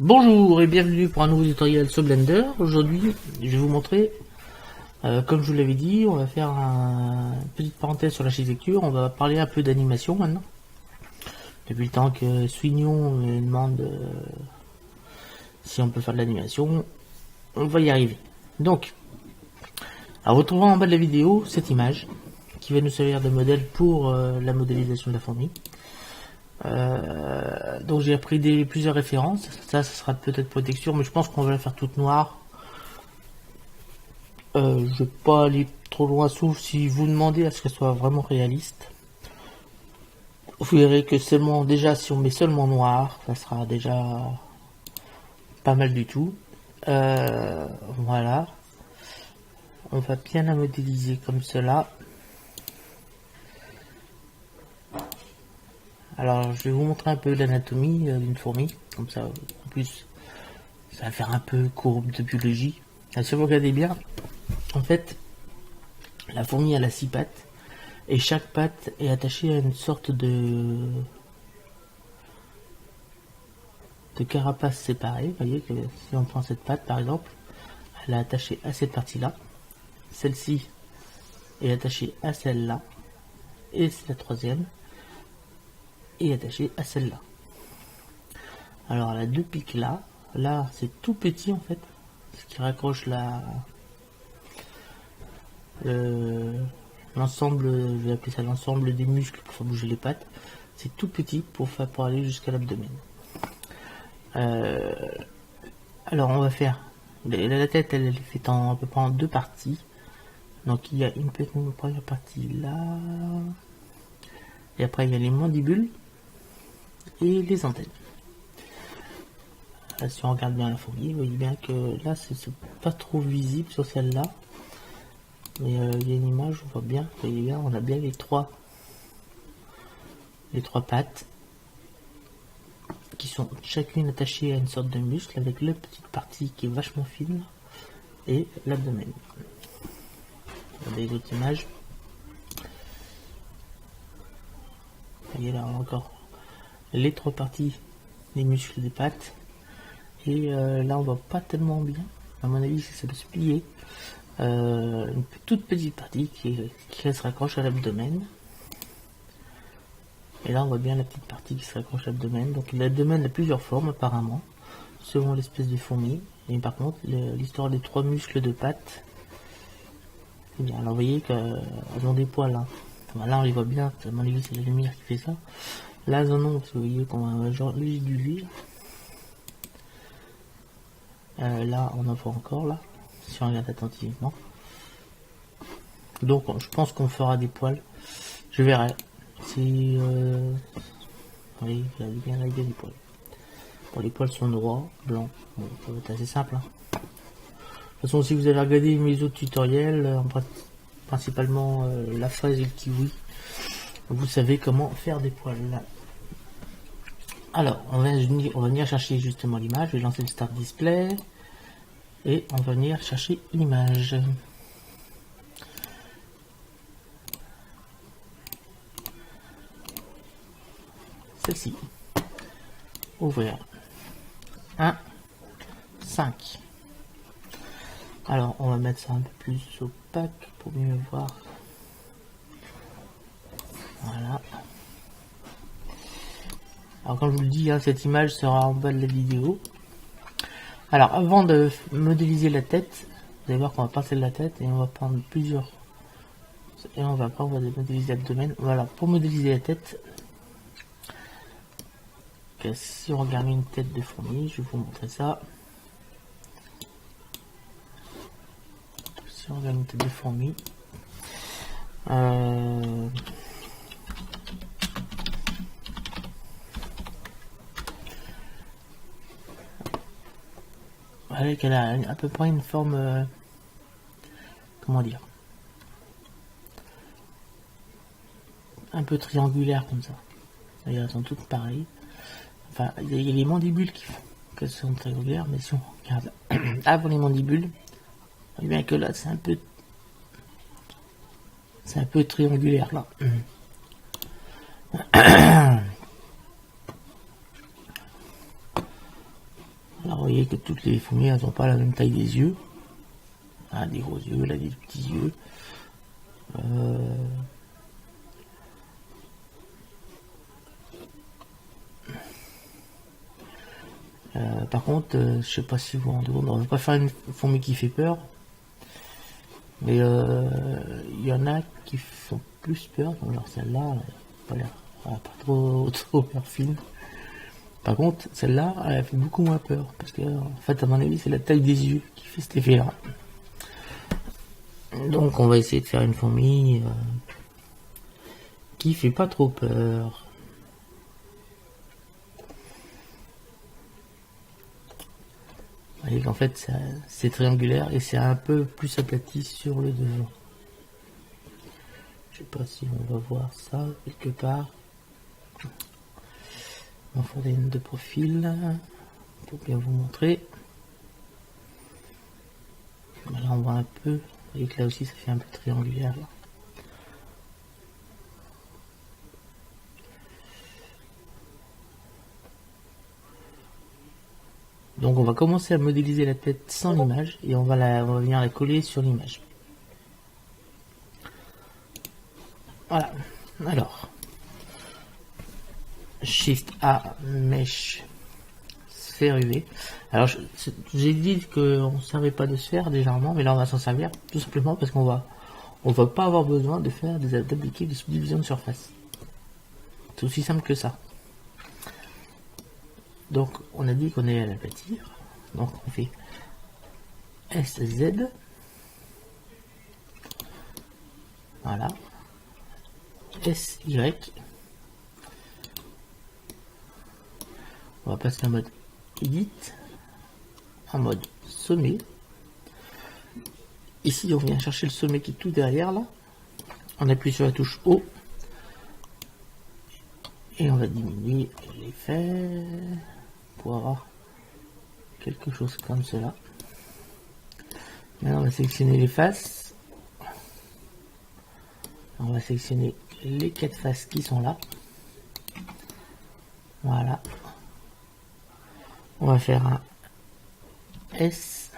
Bonjour et bienvenue pour un nouveau tutoriel sur Blender. Aujourd'hui, je vais vous montrer, comme je vous l'avais dit, on va faire une petite parenthèse sur l'architecture. On va parler un peu d'animation maintenant. Depuis le temps que Swignon me demande si on peut faire de l'animation, on va y arriver. Donc, alors vous trouverez en bas de la vidéo cette image qui va nous servir de modèle pour la modélisation de la fourmi. Donc j'ai pris plusieurs références. Ça sera peut-être pour texture, mais je pense qu'on va la faire toute noire. Je vais pas aller trop loin, sauf si vous demandez à ce qu'elle soit vraiment réaliste. Vous verrez que seulement, déjà, si on met seulement noir, ça sera déjà pas mal du tout. Voilà. On va bien la modéliser comme cela. Alors, je vais vous montrer un peu l'anatomie d'une fourmi. Comme ça, en plus, ça va faire un peu courbe de biologie. Alors, si vous regardez bien, en fait, la fourmi elle a 6 pattes. Et chaque patte est attachée à une sorte de carapace séparée. Vous voyez que si on prend cette patte par exemple, elle est attachée à cette partie-là. Celle-ci est attachée à celle-là. Et c'est la troisième est attachée à celle-là. Alors elle a deux pics là. Là c'est tout petit en fait. Ce qui raccroche l'ensemble, je vais appeler ça l'ensemble des muscles pour faire bouger les pattes. C'est tout petit pour aller jusqu'à l'abdomen. Alors on va faire la tête, elle est faite à peu près en deux parties. Donc il y a une première partie là, et après il y a les mandibules et les antennes. Là, si on regarde bien la fourmi, vous voyez bien que là c'est pas trop visible sur celle-là, mais il y a une image, on voit bien, vous voyez bien, on a bien les trois pattes qui sont chacune attachées à une sorte de muscle avec la petite partie qui est vachement fine et l'abdomen. Regardez les autres images. Vous voyez là encore les trois parties des muscles des pattes. Et là on voit pas tellement bien. À mon avis ça peut se plier. Une toute petite partie qui se raccroche à l'abdomen. Et là on voit bien la petite partie qui se raccroche à l'abdomen. Donc l'abdomen a plusieurs formes apparemment, selon l'espèce de fourmi. Et par contre l'histoire des trois muscles de pattes, c'est bien. Alors vous voyez qu'elles ont des poils là. Là on les voit bien, à mon avis c'est la lumière qui fait ça. Là elles en ont, parce que vous voyez qu'on a genre du vide. Là on en voit encore là, si on regarde attentivement. Donc je pense qu'on fera des poils. Je verrai. Si oui, il y a bien là, il y a des poils. Bon, les poils sont noirs, blancs. Bon, ça va être assez simple. Hein. De toute façon, si vous avez regardé mes autres tutoriels, principalement la fraise et le kiwi, vous savez comment faire des poils. Là. Alors, on va venir chercher justement l'image. Je vais lancer le Start Display. Et on va venir chercher l'image. Celle-ci. Ouvrir. 1, 5. Alors, on va mettre ça un peu plus opaque pour mieux voir. Voilà. Alors, comme je vous le dis, hein, cette image sera en bas de la vidéo. Alors, avant de modéliser la tête, vous allez voir qu'on va passer de la tête et on va prendre plusieurs. Et on va modéliser l'abdomen. Voilà, pour modéliser la tête, si on regarde une tête de fourmi, je vais vous montrer ça. Si on regarde une tête de fourmi, avec elle a à peu près une forme, comment dire, un peu triangulaire comme ça. Elles sont toutes pareilles. Enfin, il y a les mandibules qui sont triangulaires, mais si on regarde avant les mandibules, on voit bien que là c'est un peu triangulaire là. Alors vous voyez que toutes les fourmis elles n'ont pas la même taille des yeux. Ah, des gros yeux, là des petits yeux. Par contre, je sais pas si vous vous rendez compte, on va pas faire une fourmi qui fait peur. Mais il y en a qui font plus peur, comme genre celle-là, elle a pas l'air, elle a pas trop l'air fine. Par contre, celle-là, elle fait beaucoup moins peur, parce que en fait, à mon avis, c'est la taille des yeux qui fait cet effet-là. Donc, on va essayer de faire une fourmi qui fait pas trop peur. Vous voyez qu'en fait, c'est triangulaire et c'est un peu plus aplati sur le devant. Je sais pas si on va voir ça quelque part. On va faire des notes de profil pour bien vous montrer. Là on voit un peu, vous voyez que là aussi ça fait un peu triangulaire là. Donc on va commencer à modéliser la tête sans l'image et on va venir la coller sur l'image. Voilà. Alors, Shift A, Mesh, sphère UV. Alors j'ai dit qu'on ne servait pas de sphère légèrement, mais là on va s'en servir tout simplement parce qu'on va pas avoir besoin de faire d'appliquer des subdivisions de surface. C'est aussi simple que ça. Donc on a dit qu'on allait l'aplatir. Donc on fait SZ. Voilà. SY. On va passer en mode Edit. En mode sommet. Ici on vient chercher le sommet qui est tout derrière là. On appuie sur la touche O. Et on va diminuer l'effet pour avoir quelque chose comme cela. Maintenant on va sélectionner les faces. On va sélectionner les 4 faces qui sont là. Voilà. On va faire un S.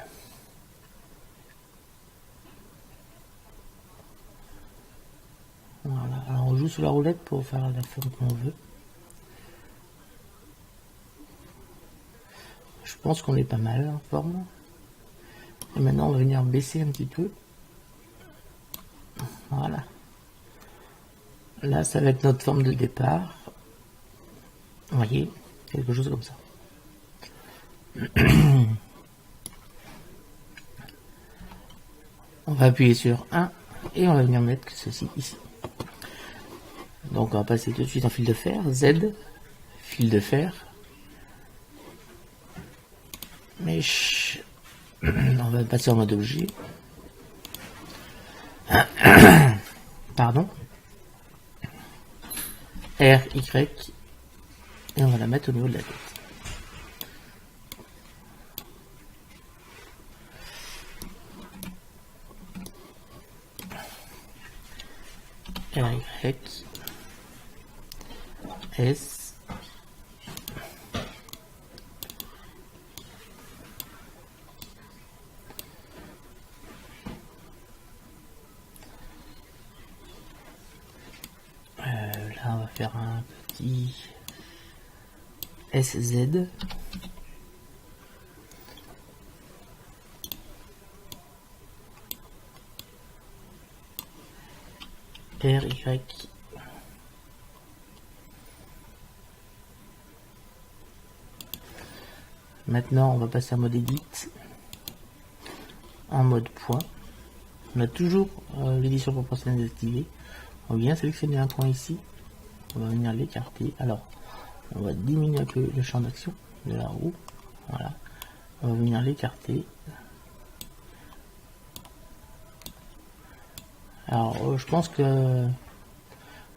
Voilà. Alors on joue sur la roulette pour faire la forme qu'on veut. Je pense qu'on est pas mal en forme. Et maintenant on va venir baisser un petit peu. Voilà. Là ça va être notre forme de départ. Vous voyez, quelque chose comme ça. On va appuyer sur 1 et on va venir mettre ceci ici. Donc on va passer tout de suite en fil de fer, Z, fil de fer, Mesh, on va passer en mode objet, pardon, R, Y, et on va la mettre au niveau de la tête. R, Y, S, là on va faire un petit SZ, R, Y, maintenant on va passer en mode Edit, en mode point. On a toujours l'édition proportionnelle activée. On vient sélectionner un point ici, on va venir l'écarter. Alors on va diminuer un peu le champ d'action de la roue, voilà, on va venir l'écarter. Alors je pense que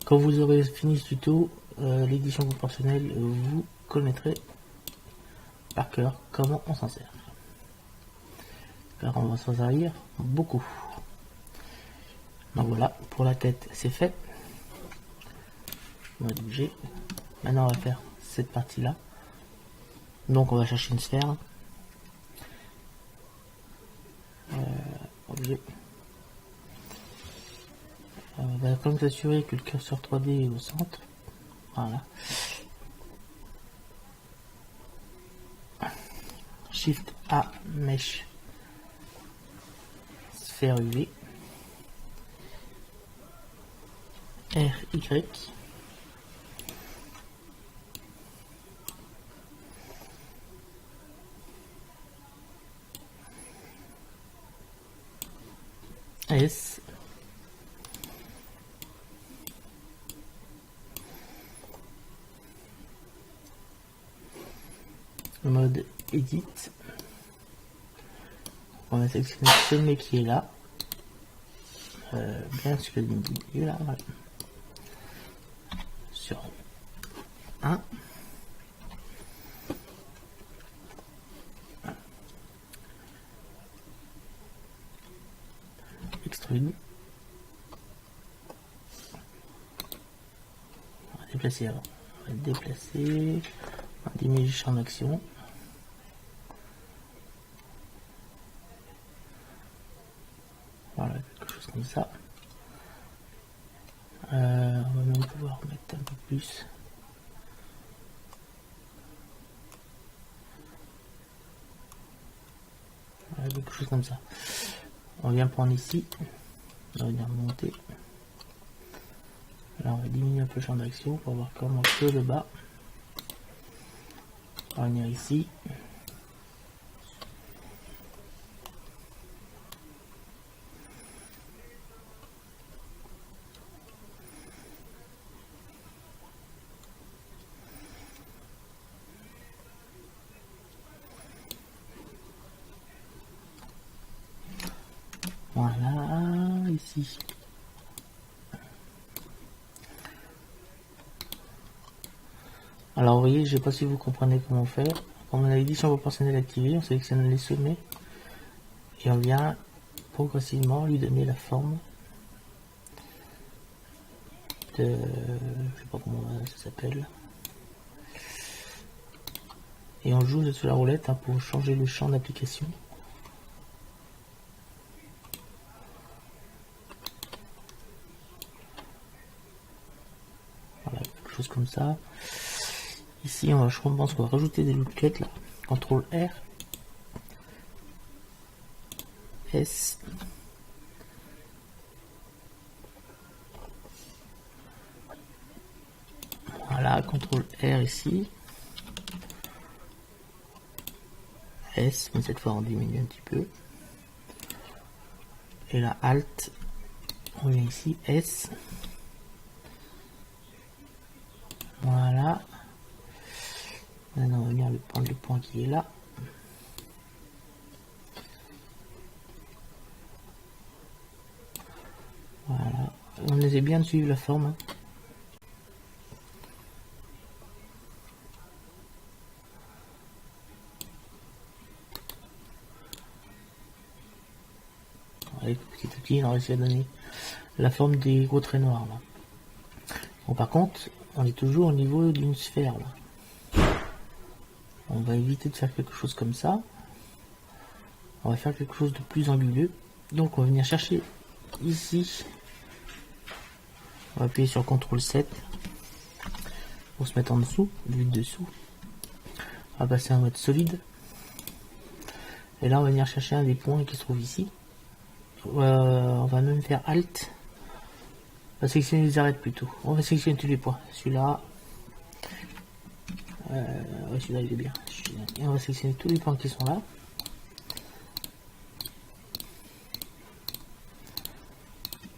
quand vous aurez fini ce tuto, l'édition proportionnelle, vous connaîtrez par cœur comment on s'en sert, car on va s'en servir beaucoup. Donc voilà, pour la tête c'est fait. On va bouger. Maintenant on va faire cette partie là. Donc on va chercher une sphère. bouger. On va quand même s'assurer que le curseur 3D est au centre. Voilà. Shift A, Mesh, sphère UV. R, Y. S. Mode Edit. On va sélectionner ce mec qui est là. Bien ce que il est là. Voilà. Sur 1. Extrude. On va déplacer avant. On va déplacer. On va diminuer le champ d'action. Voilà, quelque chose comme ça. On va même pouvoir mettre un peu plus. Voilà, quelque chose comme ça. On vient prendre ici. On va venir monter. Là, on va diminuer un peu le champ d'action pour voir comment que le bas. On va venir ici. Voilà, ici. Alors, vous voyez, je ne sais pas si vous comprenez comment faire. Comme on avait dit, champ proportionnel activé, on sélectionne les sommets et on vient progressivement lui donner la forme de, je sais pas comment ça s'appelle. Et on joue sur la roulette pour changer le champ d'application. Voilà, quelque chose comme ça. Ici, je pense qu'on va rajouter des lookouts là. CTRL R, S. Voilà, CTRL R ici. S, mais cette fois on diminue un petit peu. Et là, Alt, on vient ici, S. Voilà. Maintenant, on va venir prendre le point qui est là. Voilà. On essaie bien de suivre la forme. Hein. Avec petit à petit, on va essayer de donner la forme des gros traits noirs. Là. Bon, par contre, on est toujours au niveau d'une sphère. Là. On va éviter de faire quelque chose comme ça. On va faire quelque chose de plus anguleux. Donc on va venir chercher ici. On va appuyer sur CTRL 7 pour se mettre en dessous, vue de dessous. On va passer en mode solide. Et là on va venir chercher un des points qui se trouve ici. On va même faire Alt. On va sélectionner les arêtes plutôt. On va sélectionner tous les points. Celui-là. Ouais, celui-là il est bien. Et on va sélectionner tous les points qui sont là.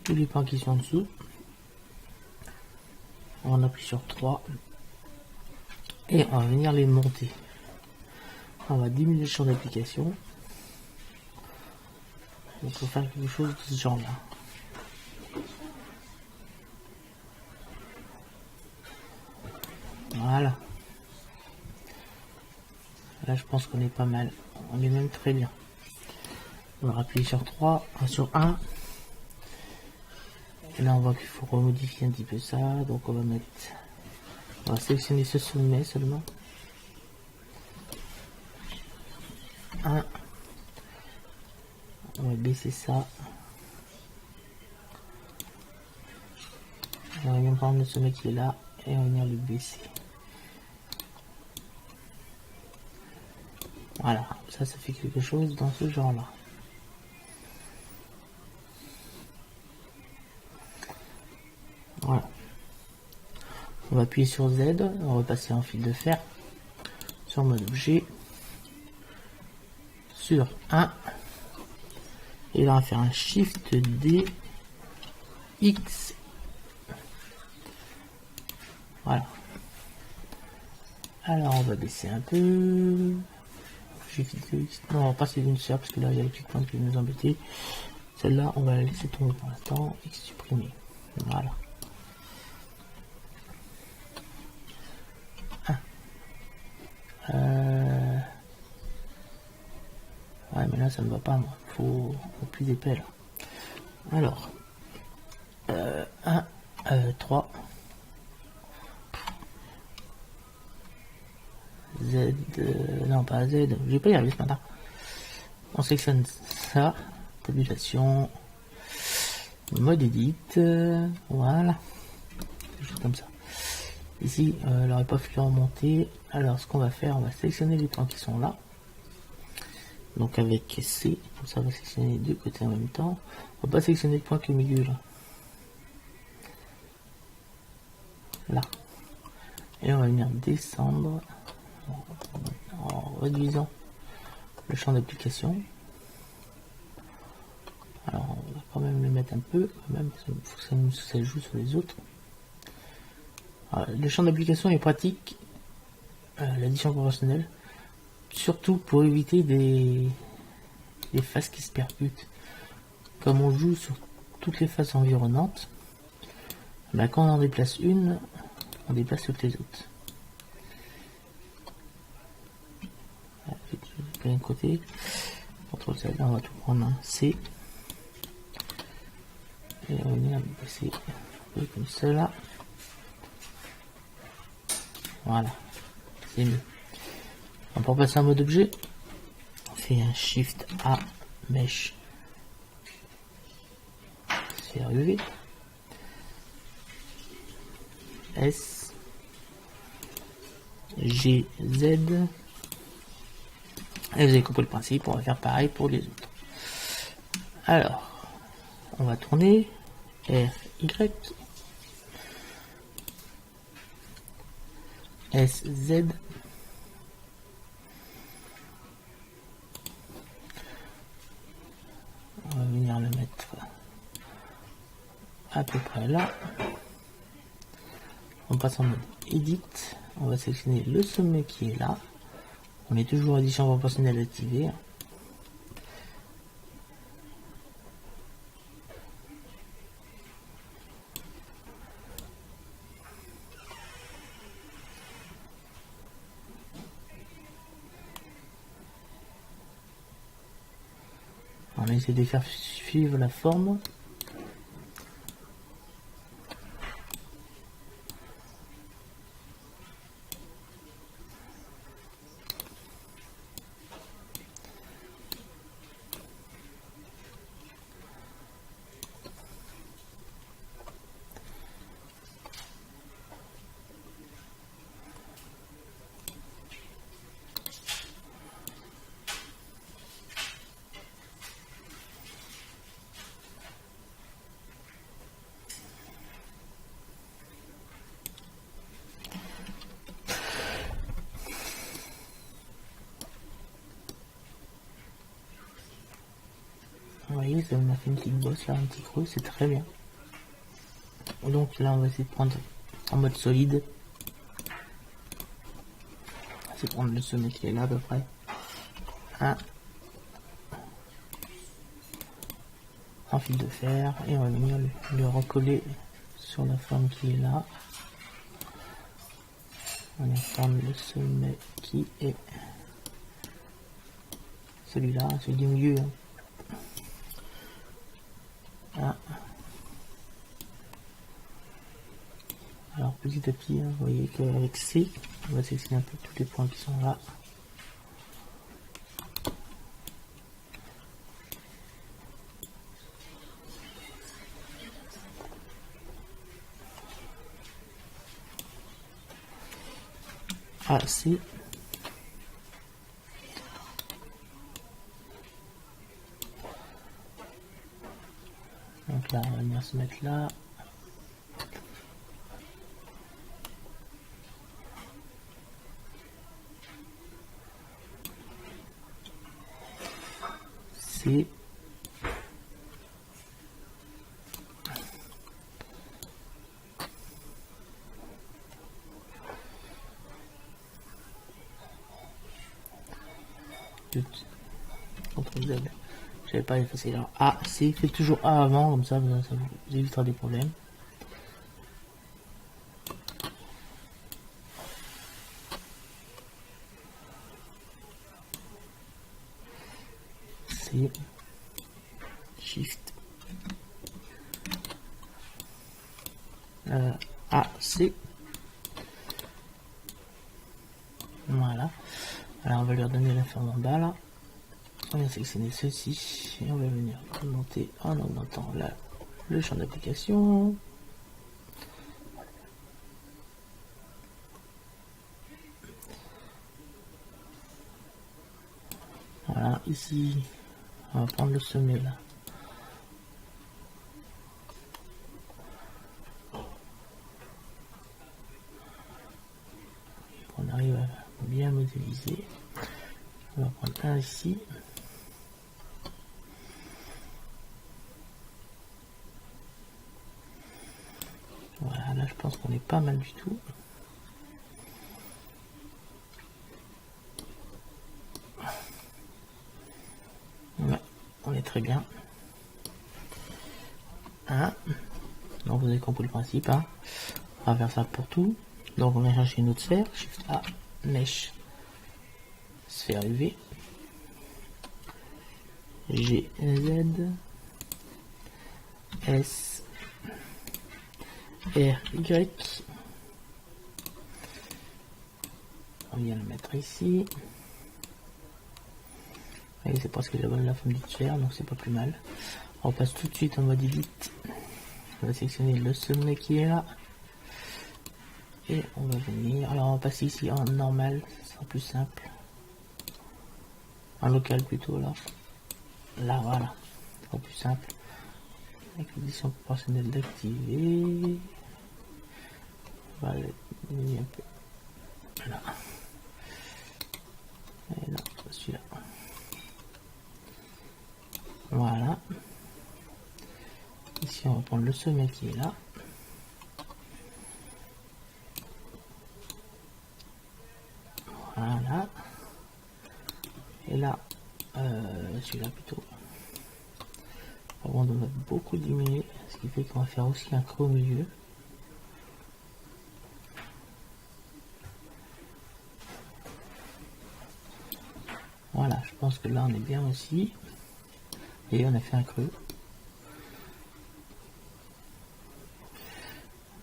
Tous les points qui sont en dessous. On appuie sur 3. Et on va venir les monter. On va diminuer le champ d'application. Donc il faut faire quelque chose de ce genre là. Voilà. Là je pense qu'on est pas mal. On est même très bien. On va appuyer sur 3, sur 1. Et là on voit qu'il faut remodifier un petit peu ça. Donc on va mettre. On va sélectionner ce sommet seulement. 1. On va baisser ça. On va venir prendre le sommet qui est là et on va venir le baisser. Voilà, ça fait quelque chose dans ce genre là. Voilà. On va appuyer sur Z, on va passer en fil de fer, sur mode objet, sur 1, et là on va faire un Shift D, X. Voilà. Alors on va baisser un peu. Shift D, X. Non, on va passer d'une seule parce que là il y a les petits points qui nous embêter. Celle-là on va la laisser tomber pour l'instant, X supprimer. Voilà. Ouais, mais là ça ne va pas, moi. Faut plus épais là. Alors, 1, 3, Z, non pas Z, je vais pas y arriver ce matin. On sélectionne ça, tabulation, mode edit, voilà, juste comme ça. Ici, il n'aurait pas fallu remonter. Alors, ce qu'on va faire, on va sélectionner les points qui sont là. Donc avec C, comme ça on va sélectionner les deux côtés en même temps. On va pas sélectionner le point qui est au milieu là. Là. Et on va venir descendre en réduisant le champ d'application. Alors on va quand même le mettre un peu, quand même, parce qu'il faut que ça joue sur les autres. Alors, le champ d'application est pratique, l'addition proportionnelle, surtout pour éviter des faces qui se percutent. Comme on joue sur toutes les faces environnantes, bah, quand on en déplace une, on déplace toutes les autres. De l'autre côté, contrôle Z, on va tout prendre un C. Et on va venir passer comme cela. Voilà, c'est mieux. Donc pour passer en mode objet, on fait un Shift A, Mesh, sphère UV, S, G, Z. Et vous avez compris le principe, on va faire pareil pour les autres. Alors, on va tourner, R, Y, S, Z, on va venir le mettre à peu près là. On passe en mode Edit, on va sélectionner le sommet qui est là. On est toujours addition proportionnelle activée. On va essayer de faire suivre la forme. Vous voyez, ça m'a fait une petite bosse là, un petit creux, c'est très bien. Donc là, on va essayer de prendre en mode solide. On va essayer de prendre le sommet qui est là à peu près. Un fil de fer et on va venir le recoller sur la forme qui est là. On va prendre le sommet qui est celui-là, celui du milieu. Alors petit à petit, vous voyez qu'avec C, on va sélectionner un peu tous les points qui sont là. AC. Donc là, on va venir se mettre là. C. CTRL Z. J'avais pas effacé. Alors A, C, faites toujours A avant, comme ça vous évitera des problèmes. C, Shift, A, C. Voilà. Alors on va leur donner la forme en bas là. On va sélectionner ceci et on va venir monter en augmentant là le champ d'application. Voilà, ici on va prendre le sommet là. On arrive à bien modéliser. On va prendre un ici. Voilà, là je pense qu'on est pas mal du tout. Ouais, on est très bien. Hein, donc vous avez compris le principe. Hein. On va faire ça pour tout. Donc on va chercher une autre sphère. Shift A, Mesh, sphère UV. G, Z, S, R, Y. On vient le mettre ici. Et c'est parce que j'avais la forme du sphère, donc c'est pas plus mal. On passe tout de suite en mode edit. On va sélectionner le sommet qui est là. Et on va venir. Alors on va passer ici en normal, ce sera plus simple. En local plutôt là. Là voilà, ce sera plus simple. Avec l'édition proportionnelle d'activer. On va le diminuer un peu. Là. Et là, celui-là. Voilà. Ici on va prendre le sommet qui est là. Voilà. Et là, celui-là plutôt. On va beaucoup diminuer, ce qui fait qu'on va faire aussi un creux au milieu. Voilà, je pense que là on est bien aussi. Et on a fait un creux.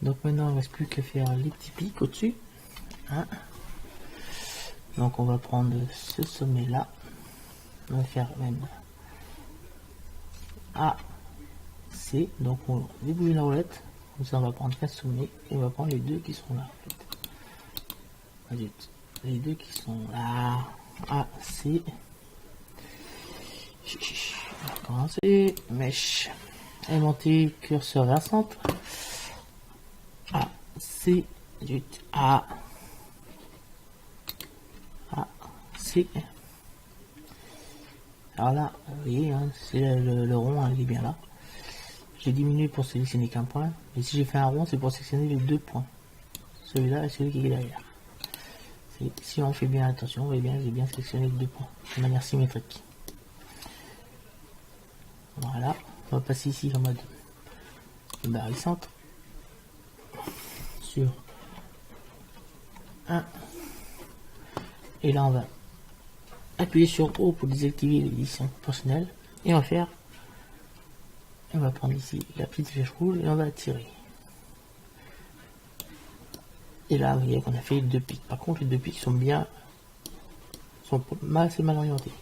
Donc maintenant il ne reste plus qu'à faire les petits pics au-dessus. Hein. Donc on va prendre ce sommet là. On va faire même A, C. Donc on débouille la roulette. Comme ça on va prendre un sommet et on va prendre les deux qui sont là. En fait. Les deux qui sont là. A, C. On va commencer. Mèche. Aimanté, curseur vers centre. A, C. A. A, C. Alors là, vous voyez, hein, c'est le rond, hein, il est bien là. J'ai diminué pour sélectionner qu'un point. Et si j'ai fait un rond, c'est pour sélectionner les deux points. Celui-là et celui qui est derrière. Si on fait bien attention, vous voyez bien, j'ai bien sélectionné les deux points de manière symétrique. Voilà, on va passer ici en mode barycentre sur 1. Et là, on va appuyer sur O pour désactiver l'édition proportionnelle. Et on va faire, on va prendre ici la petite flèche rouge et on va tirer. Et là, vous voyez qu'on a fait deux pics. Par contre, les deux pics sont bien, assez mal orientés.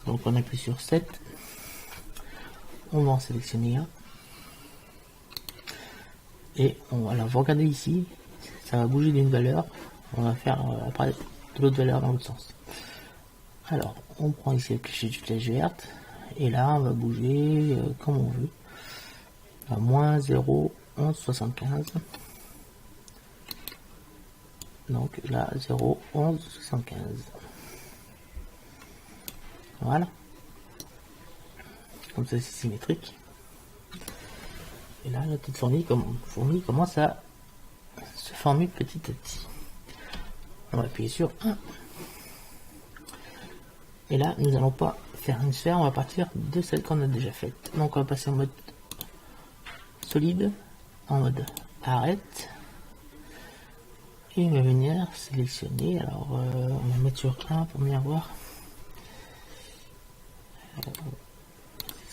Donc on appuie sur 7. On va en sélectionner un. Et alors vous regardez ici, ça va bouger d'une valeur. On va faire après de l'autre valeur dans l'autre sens. Alors, on prend ici le cliché du flèche verte, et là, on va bouger comme on veut. À moins 0,1175. Donc là, 0,1175. Voilà. Comme ça, c'est symétrique. Et là, la petite fourmi commence à se former petit à petit. On va appuyer sur 1. Et là, nous n'allons pas faire une sphère, on va partir de celle qu'on a déjà faite. Donc on va passer en mode solide, en mode arrête. Et on va venir sélectionner. Alors on va mettre sur 1 pour bien voir.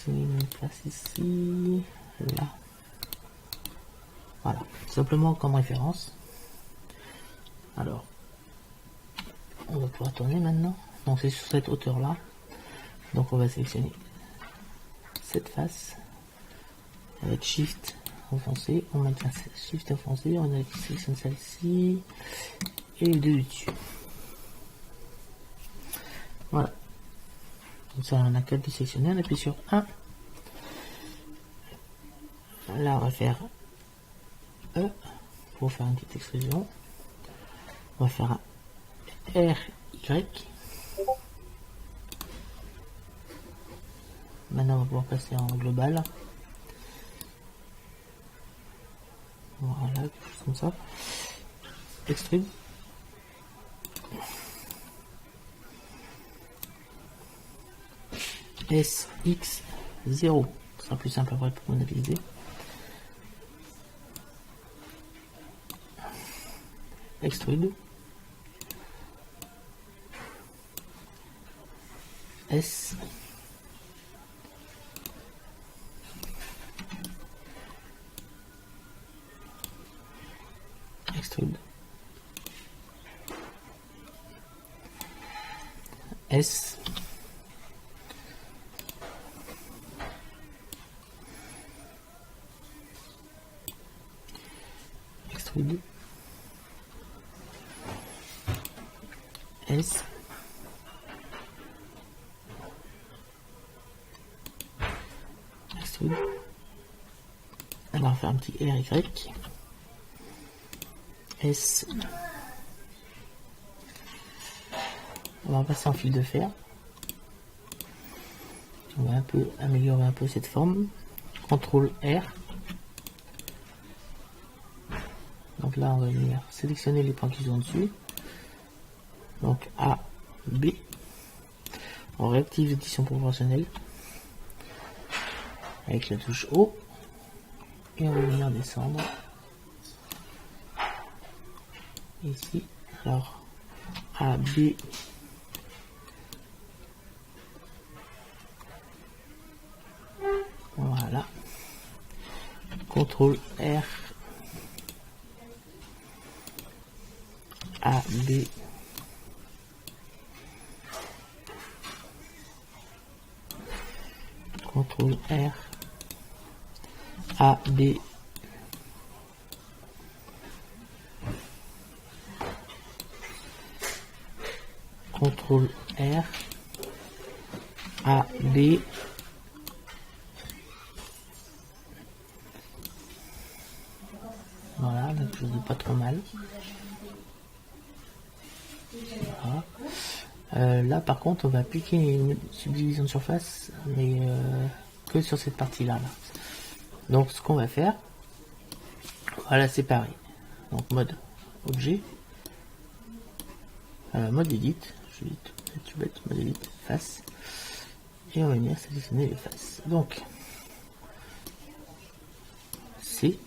Une place ici, là. Voilà, simplement comme référence. Alors, on va pouvoir tourner maintenant. Donc c'est sur cette hauteur là. Donc on va sélectionner cette face avec Shift enfoncé. On maintient Shift enfoncé. On sélectionne celle-ci et les deux dessus. Voilà. Donc ça, on a qu'à le sélectionner. On appuie sur 1. Là, on va faire E pour faire une petite extrusion. On va faire un RY. Maintenant, on va pouvoir passer en global. Voilà, quelque chose comme ça. Extrude. SX0. Ce sera plus simple après pour modéliser. Extrude. S. Extrude. S. Extrude. S. Extrude. Alors on va faire un petit RY. S. On va passer en fil de fer. On va un peu améliorer un peu cette forme. CTRL R. Donc là, on va venir sélectionner les points qui sont dessus. Donc A, B. On réactive l'édition proportionnelle avec la touche O. Et on va venir descendre ici. Alors A, B. Voilà. CTRL R. A, B. CTRL R. A, B. CTRL R. A, B. Voilà, donc je dis pas trop mal. Voilà. Là par contre on va appliquer une subdivision de surface, mais que sur cette partie là. Donc ce qu'on va faire, on va la séparer. Donc mode objet, mode edit, je vais tout bête, mode edit, face, et on va venir sélectionner les faces. Donc C.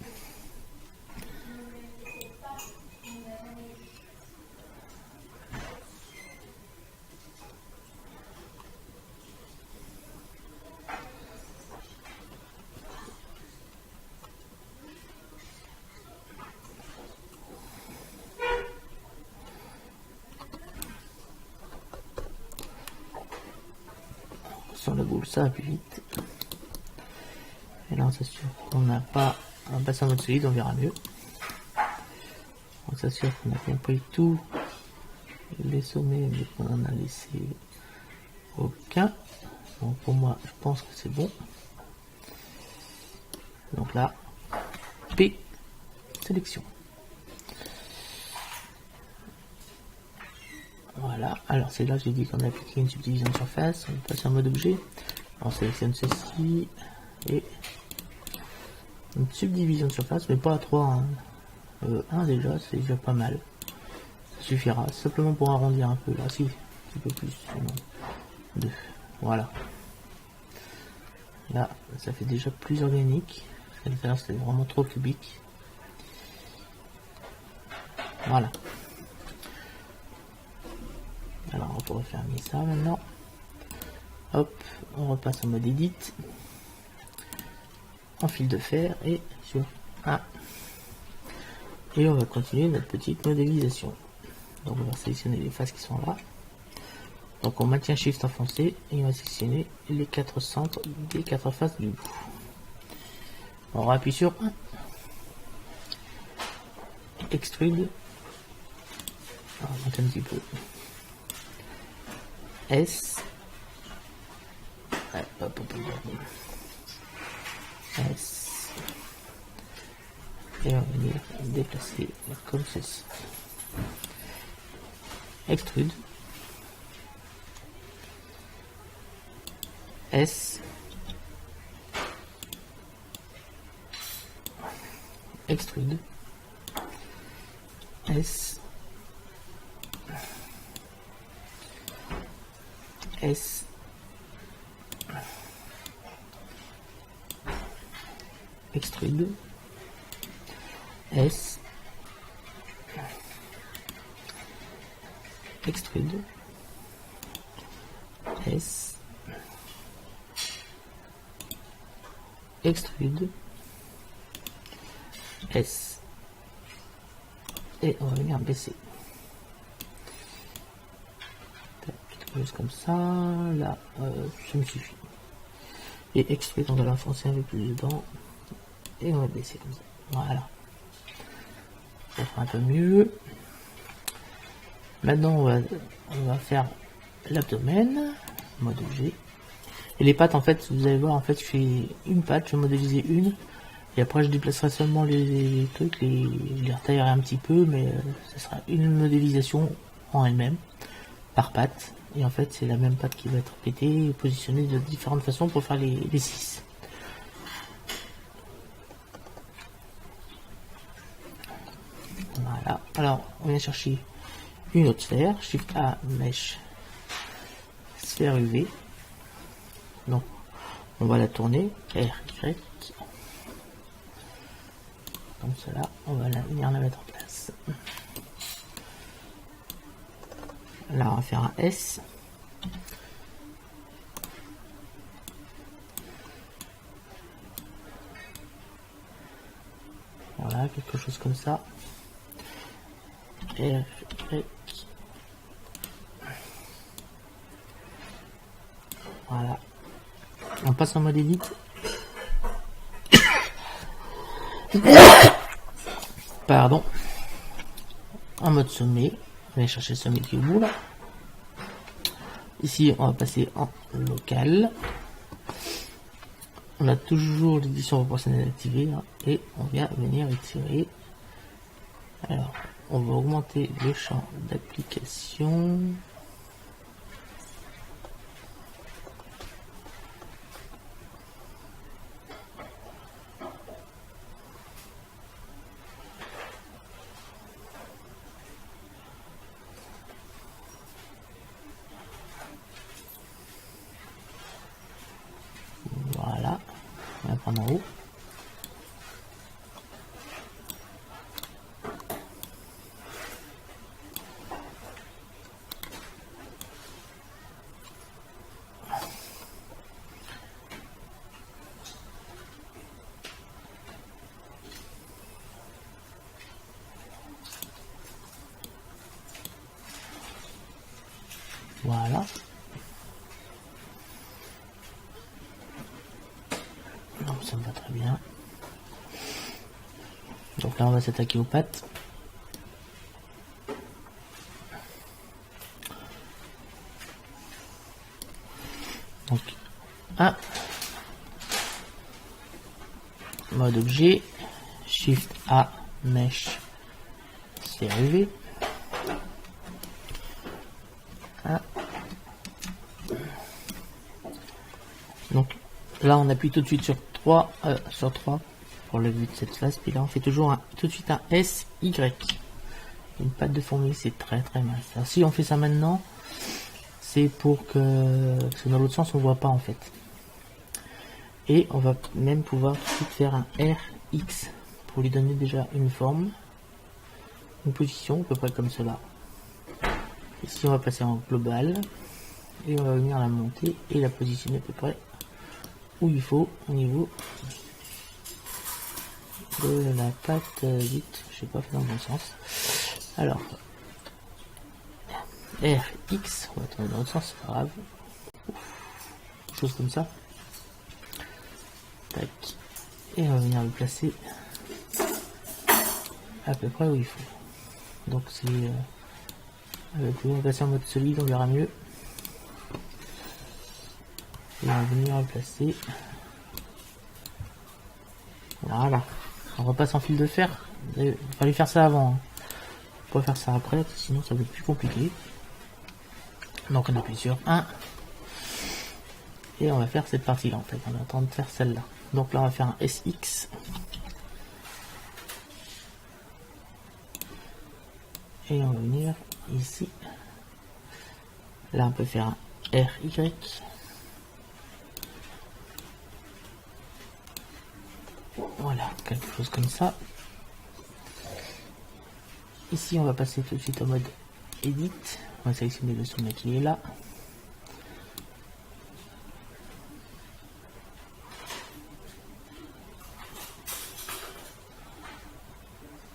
Sur la boule, ça va plus vite. Et là, on s'assure qu'on n'a pas un bassin de mode solide, on verra mieux. On s'assure qu'on a bien pris tous les sommets, mais qu'on en a laissé aucun. Donc pour moi, je pense que c'est bon. Donc là, P, sélection. Voilà, alors c'est là que j'ai dit qu'on a appliqué une subdivision de surface. On passe en mode objet. On sélectionne ceci et une subdivision de surface, mais pas à 3. Hein. 1 déjà, c'est déjà pas mal. Ça suffira, simplement pour arrondir un peu. Là, si, un petit peu plus. 2. Voilà. Là, ça fait déjà plus organique. Là, c'est vraiment trop cubique. Voilà. Alors, on pourrait fermer ça maintenant. Hop, on repasse en mode edit. En fil de fer et sur 1. Et on va continuer notre petite modélisation. Donc on va sélectionner les faces qui sont là. Donc on maintient Shift enfoncé et on va sélectionner les 4 centres des 4 faces du bout. On appuie sur 1. Extrude. On monte un petit peu. S. S. Et on va venir déplacer comme ceci. Extrude. S. Extrude. S. S. Extrude. S. Extrude. S. Extrude. S. Et on va venir baisser. Juste comme ça, là, ça me suffit. Et extrude, on va l'enfoncer un peu plus dedans. Et on va baisser comme ça. Voilà. Ça fera un peu mieux. Maintenant, on va faire l'abdomen, mode objet. Et les pattes, en fait, vous allez voir, en fait, je fais une patte, je vais modéliser une. Et après, je déplacerai seulement les trucs, les retaillerai un petit peu, mais ce sera une modélisation en elle-même, par patte. Et en fait, c'est la même patte qui va être répétée et positionnée de différentes façons pour faire les 6. Voilà. Alors, on vient chercher une autre sphère, Shift A, Mesh, sphère UV. Donc, on va la tourner, R, Y. Comme cela, on va venir la mettre en place. Là, on va faire un S. Voilà, quelque chose comme ça. R, Y. Voilà. On passe en mode edit. Pardon. En mode sommet. On va chercher le sommet qui est au bout là. Ici, on va passer en local. On a toujours l'édition proportionnelle activée hein, et on vient venir étirer. Alors, on va augmenter le champ d'application. Voilà, on va prendre en haut. Voilà. Donc ça me va très bien. Donc là on va s'attaquer aux pattes. Donc 1, mode objet, Shift A, Mesh, sphère UV. 1. Donc là on appuie tout de suite sur 3 pour le vue de cette face, puis là on fait toujours tout de suite un SY. Une patte de fourmi, c'est très mince. Alors si on fait ça maintenant, c'est pour que, parce que dans l'autre sens on voit pas en fait. Et on va même pouvoir tout de suite faire un RX pour lui donner déjà une forme, une position à peu près comme cela. Ici on va passer en global et on va venir la monter et la positionner à peu près où il faut au niveau de la patte vite. Je sais pas fait dans le bon sens. Alors RX, on va tourner dans l'autre sens, c'est pas grave. Chose comme ça. Tac. Et on va venir le placer à peu près où il faut. Donc c'est avec lui, on va passer en mode solide, on verra mieux. Et on va venir le placer. Voilà. On repasse en fil de fer. Il fallait faire ça avant. Hein. On peut faire ça après, sinon ça va être plus compliqué. Donc on appuie sur 1. Et on va faire cette partie là en fait. On est en train de faire celle-là. Donc là on va faire un SX. Et on va venir ici. Là on peut faire un RY. Voilà, quelque chose comme ça. Ici on va passer tout de suite en mode Edit. On va sélectionner le sommet qui est là.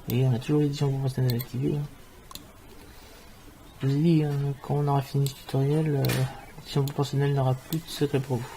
Et on a toujours l'édition proportionnelle activée. Hein. Je vous ai dit, quand on aura fini ce tutoriel, l'édition proportionnelle n'aura plus de secret pour vous.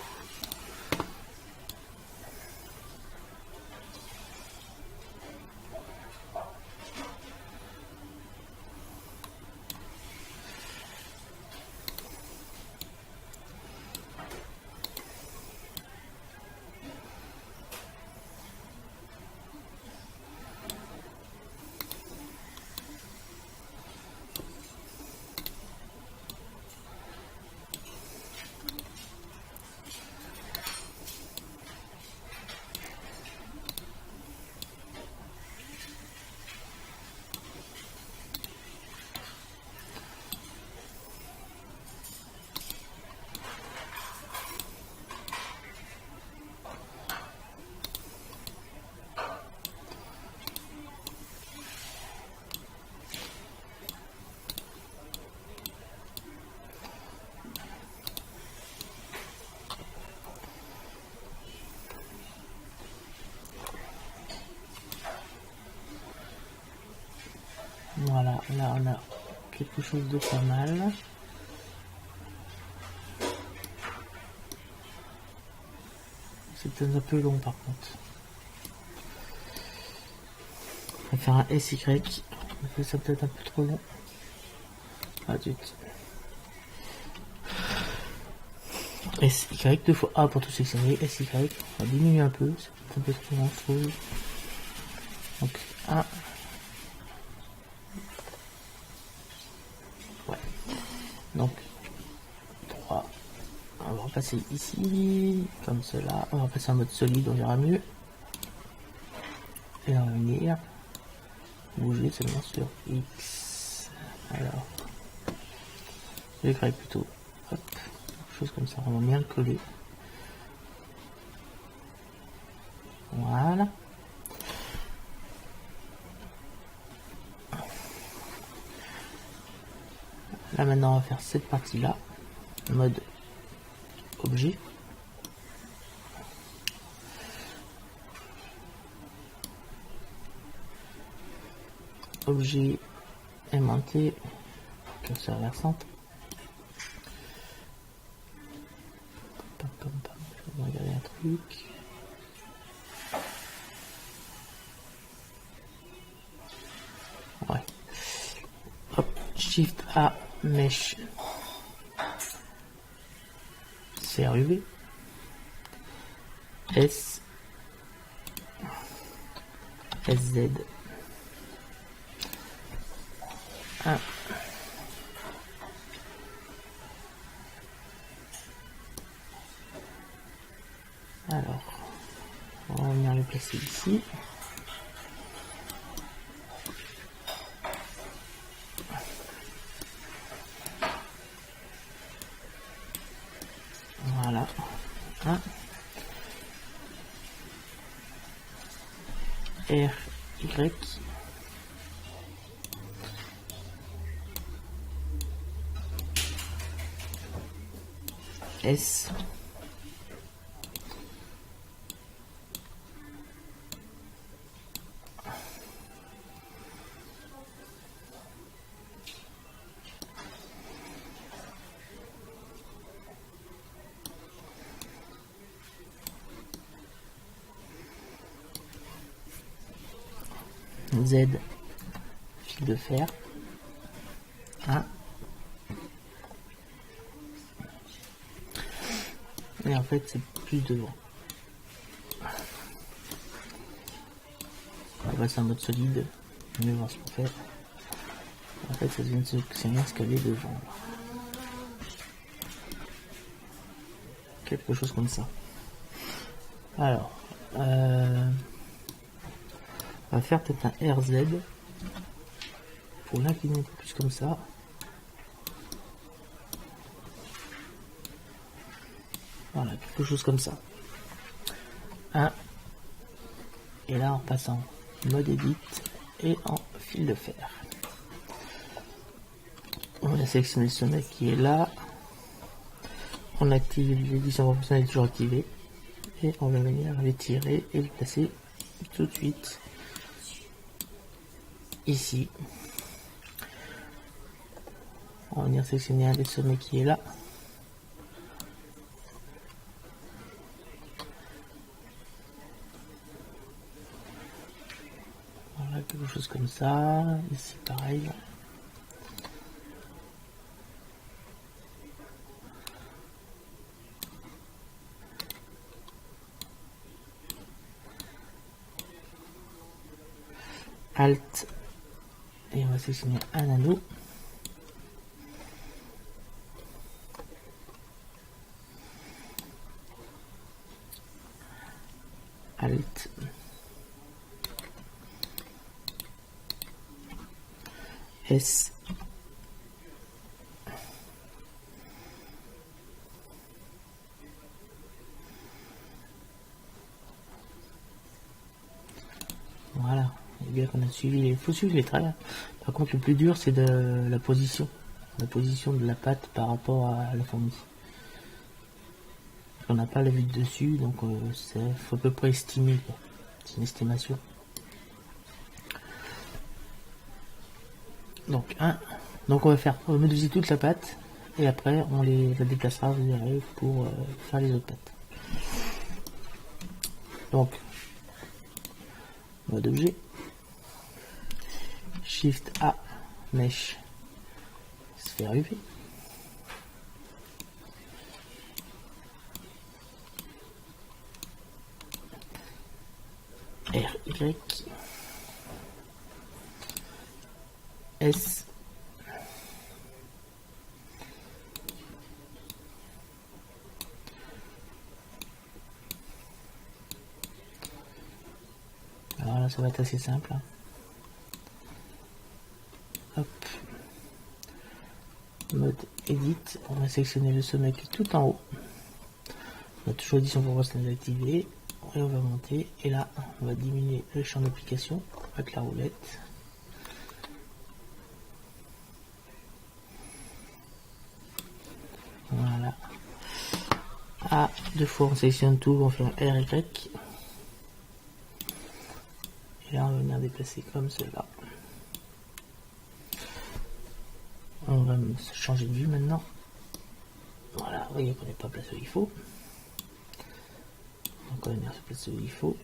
Voilà, là on a quelque chose de pas mal. C'est un peu long par contre. On va faire un SY. On fait ça peut-être un peu trop long. Ah, zut. SY, 2 fois A pour tout sélectionner. SY, on va diminuer un peu. C'est un peu trop long, je trouve. Donc 1. Ouais. Donc 3. On va repasser ici, comme cela. On va passer en mode solide, on verra mieux. Et on va venir bouger seulement sur X. Alors, je vais plutôt, hop, quelque chose comme ça, on va bien le coller. Voilà. Là maintenant on va faire cette partie là, mode objet. Objet aimanté, curseur vers centre. Je vais regarder un truc. Ouais. Hop, Shift A, Mesh, sphère UV, S, SZ, 1, alors, on va venir le placer ici. Voilà. 1. R, Y. S. Z, fil de fer, 1, et en fait c'est plus devant. On va passer en mode solide, mieux voir ce qu'on fait. En fait ça vient de se caler devant. Quelque chose comme ça. Alors, on va faire peut-être un RZ pour l'incliner un peu plus comme ça. Voilà, quelque chose comme ça. 1. Et là, on passe en mode edit et en fil de fer. On va sélectionner le sommet qui est là. On active l'édition professionnelle toujours activée. Et on va venir l'étirer et le placer tout de suite ici. On va venir sélectionner un des sommets qui est là. Voilà, quelque chose comme ça. Ici pareil. Alt. Et on va sélectionner un anneau. Alt. S. Voilà, et bien qu'on a suivi il faut suivre les traits. Par contre, le plus dur, c'est de la position de la patte par rapport à la fourmi. On n'a pas la vue de dessus, donc il faut à peu près estimer. C'est une estimation. Donc donc on va modéliser toute la patte et après on la déplacera, vous verrez, pour faire les autres pattes. Donc mode objet, Shift A, Mesh, sphère UV. R, Y, S, alors là ça va être assez simple. Hop. Mode Edit, on va sélectionner le sommet qui est tout en haut. On a toujours édition professionnelle activée et on va monter et là on va diminuer le champ d'application avec la roulette. Voilà. A, deux fois on sélectionne tout, on fait un R, Y. Et là on va venir déplacer comme cela. On va changer de vue maintenant. Voilà, vous voyez qu'on n'est pas placé où il faut. Donc on va venir se placer où il faut,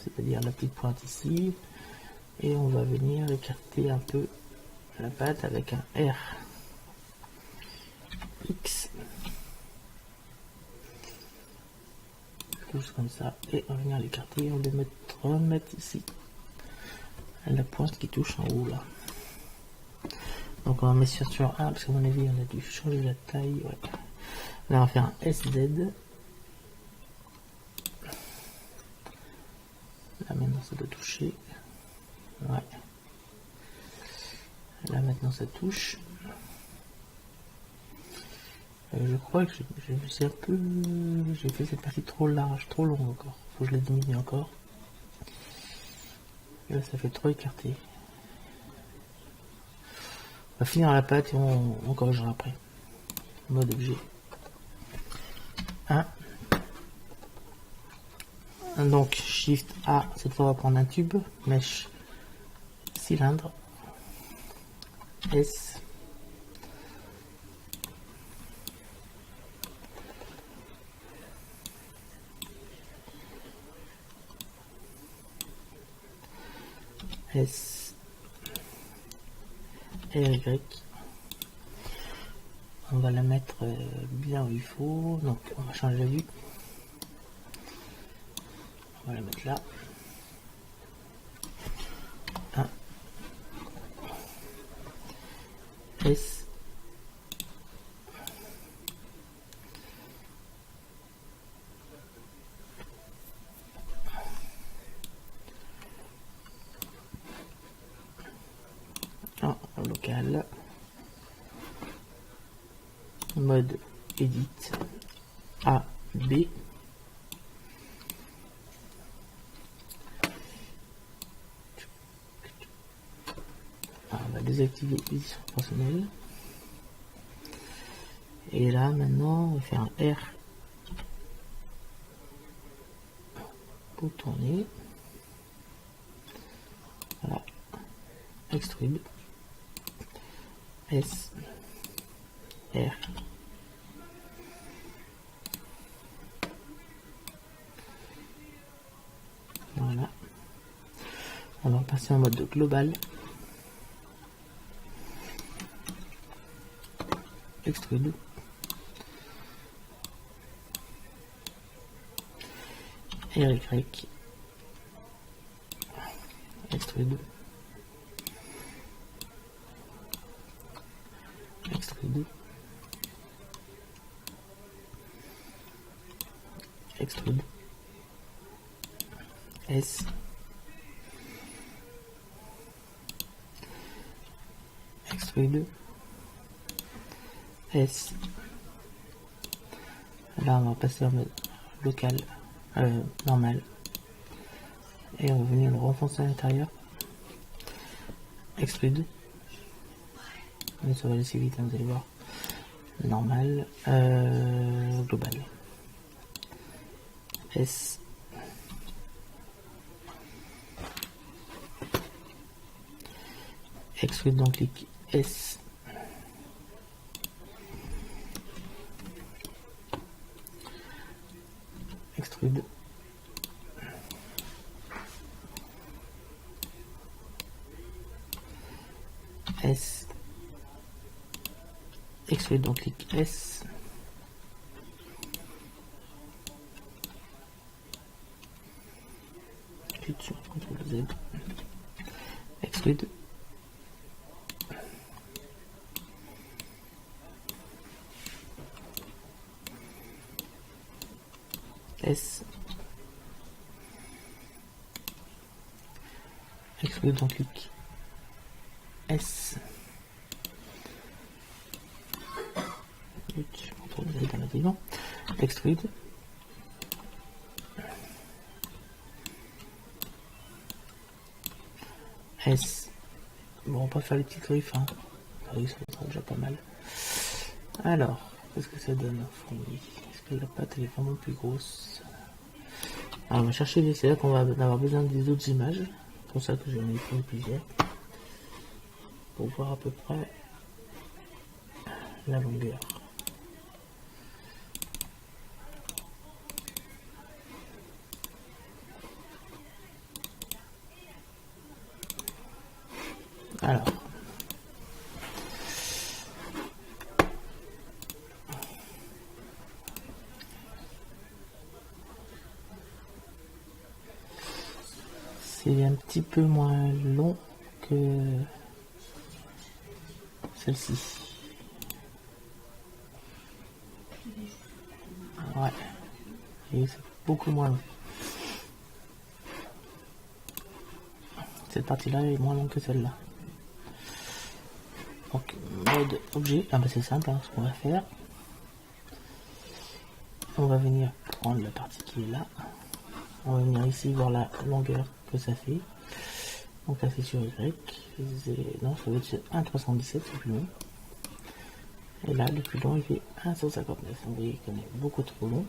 c'est-à-dire la petite pointe ici. Et on va venir écarter un peu la patte avec un R. X. Juste comme ça. Et on va venir l'écarter. On va remettre ici la pointe qui touche en haut là. Donc on va mettre sur 1 parce qu'à mon avis on a dû changer la taille. Ouais. Là on va faire un SZ. Là maintenant ça doit toucher. Ouais. Là maintenant ça touche. Je crois que j'ai fait cette partie trop large, trop longue encore. Faut que je la diminue encore. Et là ça fait trop écarté. On va finir la pâte et on corrigera après. Mode objet. 1. Donc Shift A, cette fois on va prendre un tube, mèche, cylindre, S, S, et Y. On va la mettre bien où il faut, donc on va changer la vue. On va la mettre là. 1. S. Local. Mode Edit. A, B. On va désactiver l'édition personnelle. Et là maintenant on va faire un R pour tourner. Voilà. Extrude. S. R. Voilà. On va passer en mode global. Extrude. RY. Extrude. Extrude. Extrude. S. Extrude. S. Là on va passer en mode local, normal, et on va venir le renforcer à l'intérieur. Extrude. Mais ça va aller assez vite, hein, vous allez voir. Normal, global. S. Extrude, donc clic S. Extrude. S. Extrude, donc clic S. Clic sur CTRL Z. Extrude. S. Extrude, donc clic S. Extrude. S. Bon, on va pas faire les petites griffes, hein. Oui, ça sera déjà pas mal. Alors, qu'est-ce que ça donne au fond? Est-ce que la pâte elle est vraiment plus grosse? Alors, on va chercher, c'est là qu'on va avoir besoin des autres images. C'est pour ça que j'en ai pris plusieurs. Pour voir à peu près la longueur. Alors, C'est un petit peu moins long que celle-ci. Ouais. Et c'est beaucoup moins long. Cette partie-là est moins longue que celle-là. Donc, mode objet. Ah bah c'est simple, hein, ce qu'on va faire. On va venir prendre la partie qui est là. On va venir ici voir la longueur que ça fait. Donc là c'est sur Y. Non, ça va être sur 1,317, c'est plus long. Et là, le plus long, il fait 1,159. Vous voyez qu'on est beaucoup trop long.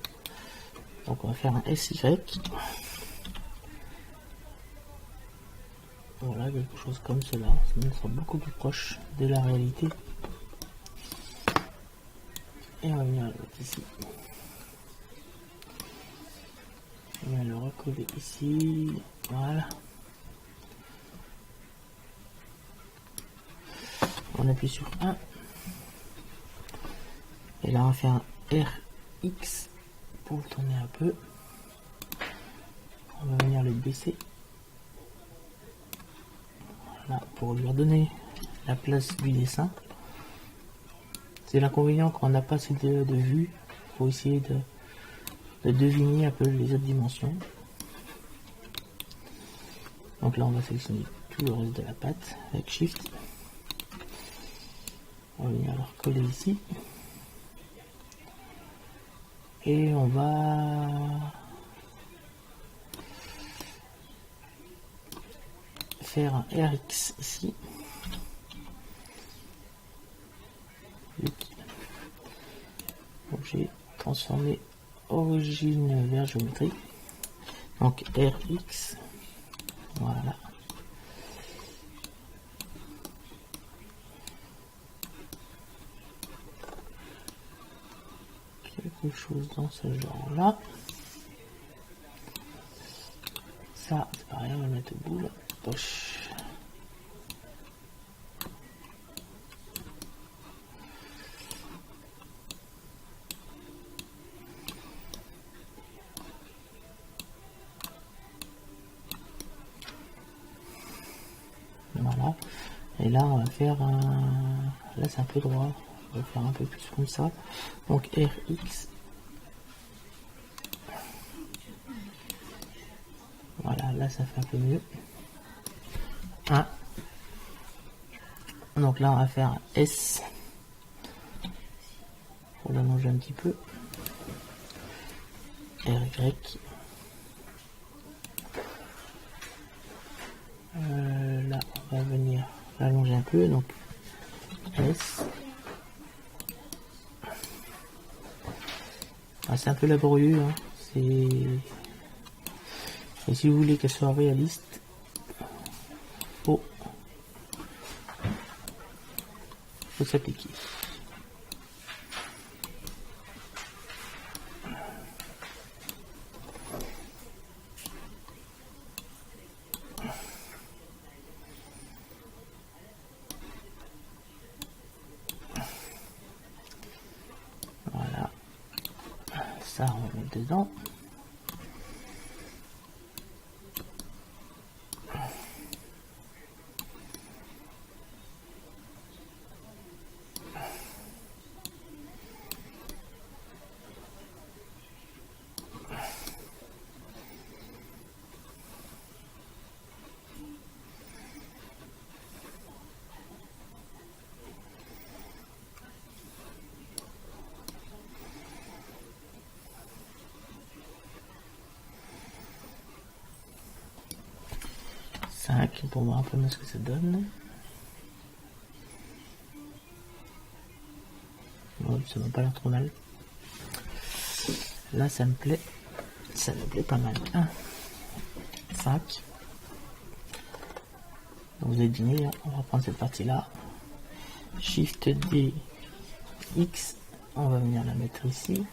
Donc on va faire un SY. Voilà, quelque chose comme cela. Ça nous sera beaucoup plus proche de la réalité. Et on va venir le mettre ici. On va le recoller ici. Voilà. On appuie sur 1. Et là, on va faire un RX pour le tourner un peu. On va venir le baisser. Voilà, pour lui redonner la place du dessin. C'est l'inconvénient quand on n'a pas assez de vue. Il faut essayer de deviner un peu les autres dimensions. Donc là, on va sélectionner tout le reste de la pâte avec Shift. On va venir le recoller ici. Et on va faire un RX ici. Objet transformé origine vers géométrie. Donc RX. Voilà. Quelque chose dans ce genre là. Ça, c'est pareil, on va le mettre au bout là. Poche. Voilà. Et là, on va faire un. Là, c'est un peu droit. On va faire un peu plus comme ça. Donc RX. Voilà, là, ça fait un peu mieux. 1. Donc là, on va faire un S. Pour l'allonger un petit peu. RY. Là, on va venir l'allonger un peu. Donc S. Ah, c'est un peu laborieux. Hein. Et si vous voulez qu'elle soit réaliste, faut s'appliquer. Voilà. Ça, on met dedans. Pour voir un peu ce que ça donne. Ouais, ça va pas l'air trop mal. Là, ça me plaît pas mal. 5. Donc, vous avez deviné, hein, on va prendre cette partie là. Shift D, X. On va venir la mettre ici.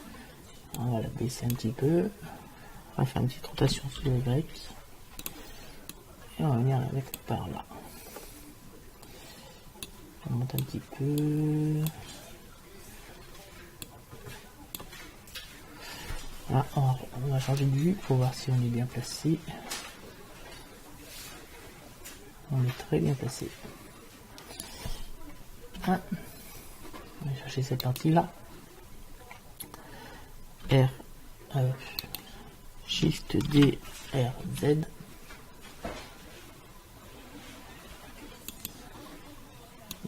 On va la baisser un petit peu. On va faire une petite rotation sur le Y. Et on va venir la mettre par là. On monte un petit peu. Là, on va changer de vue pour voir si on est bien placé. On est très bien placé. On va chercher cette partie là. R, Shift D, R, Z.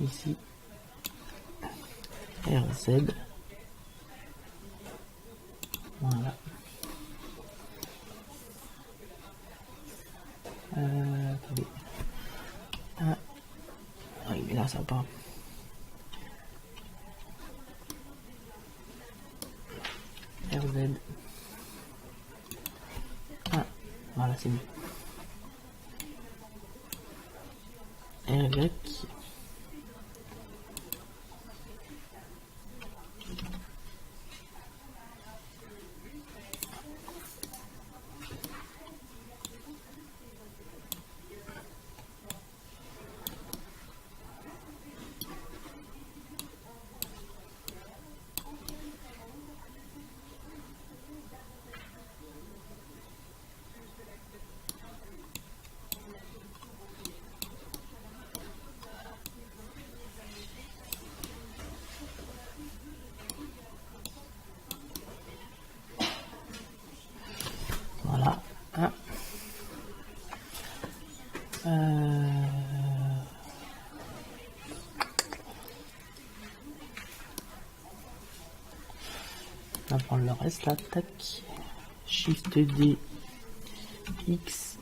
Ici, R, Z. Voilà. Attendez. Oui, mais là ça va pas. RZ. Voilà, c'est mieux. RY. Voilà. On va prendre le reste là, tac. Shift D, X.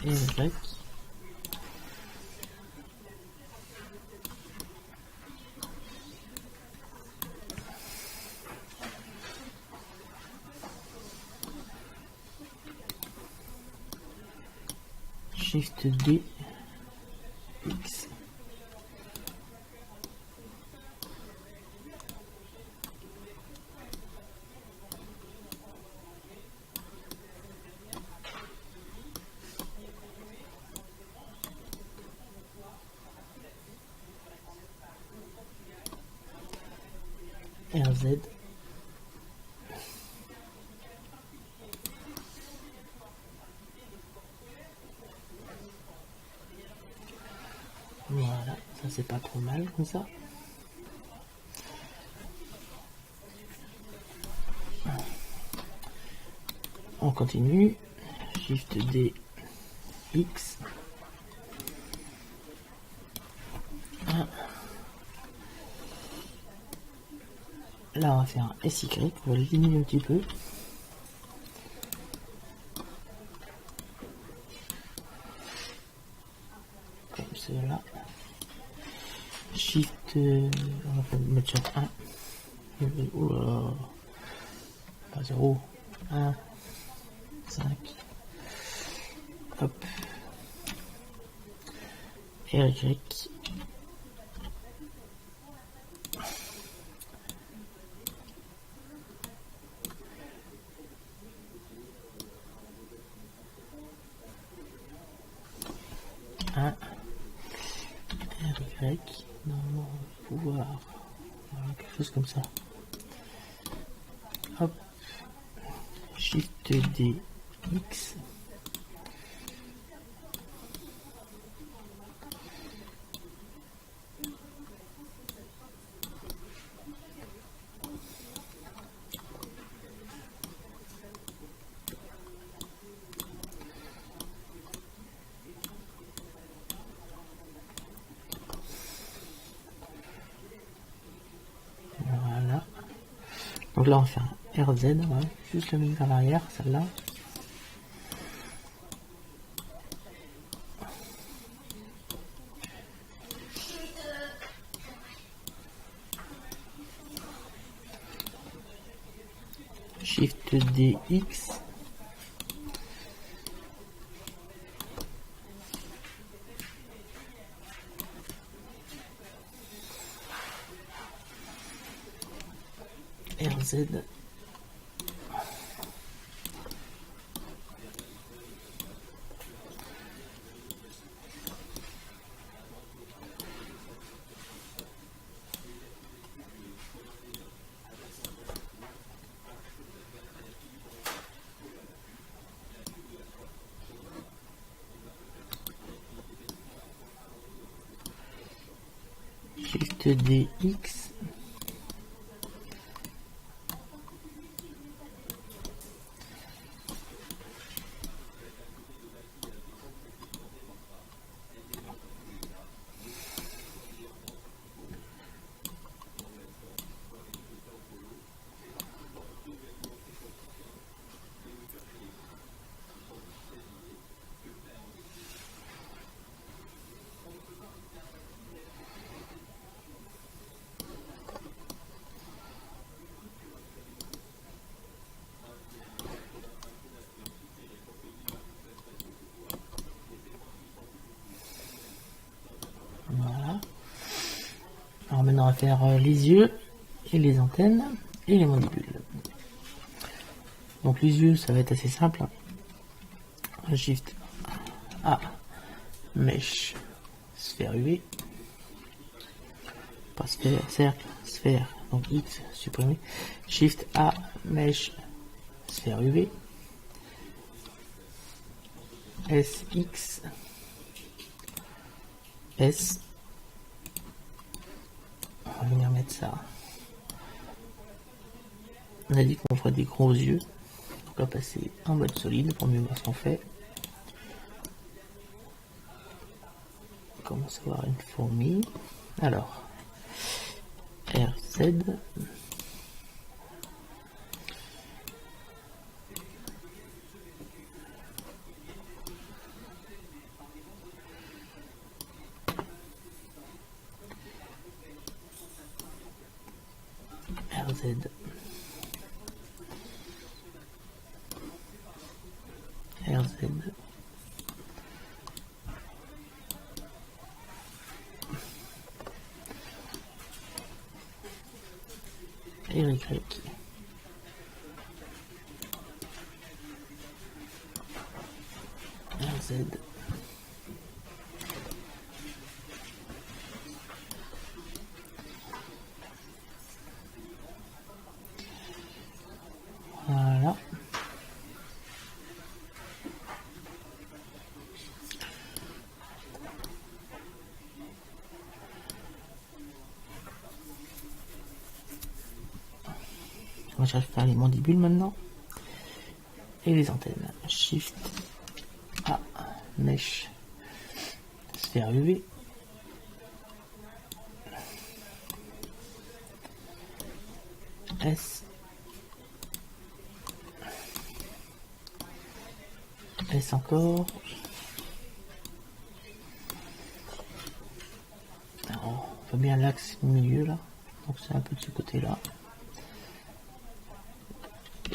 Et Y. Shift D, X. RZ. Voilà, ça c'est pas trop mal comme ça. On continue. Shift D, X. Là, on va faire un SY. On va le diminuer un petit peu. Comme cela. Shift. On va mettre sur 1. Oh là là. Pas 0. 1. 5. Hop. RY. Y, normalement on va pouvoir voilà, quelque chose comme ça. Hop, Shift D, X. Voilà. Donc là on fait un RZ, ouais, juste le mettre à l'arrière, celle-là. Shift D, X. RZ. Shift D, X. Voilà. Alors maintenant on va faire les yeux et les antennes et les mandibules. Donc les yeux ça va être assez simple. Shift A, mèche, sphère UV, pas sphère, cercle, sphère, donc X supprimé. Shift A, mèche, sphère UV, SX, S. On va venir mettre ça. On a dit qu'on ferait des gros yeux. Donc on va passer en mode solide pour mieux voir ce qu'on fait. On commence à voir une fourmi. Alors, RZ. RZ. RZ. RY. RZ. Voilà. On va chercher à faire les mandibules maintenant. Et les antennes. Shift A, mèche, sphère UV. S. S encore. Alors, on voit bien l'axe milieu là. Donc c'est un peu de ce côté là.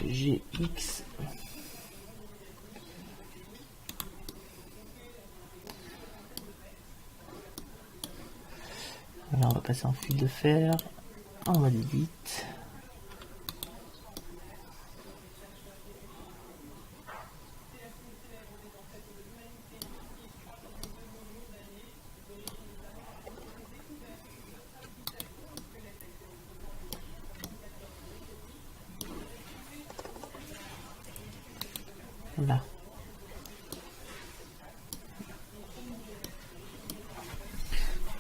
GX. Là on va passer en fil de fer. En mode edit. Là.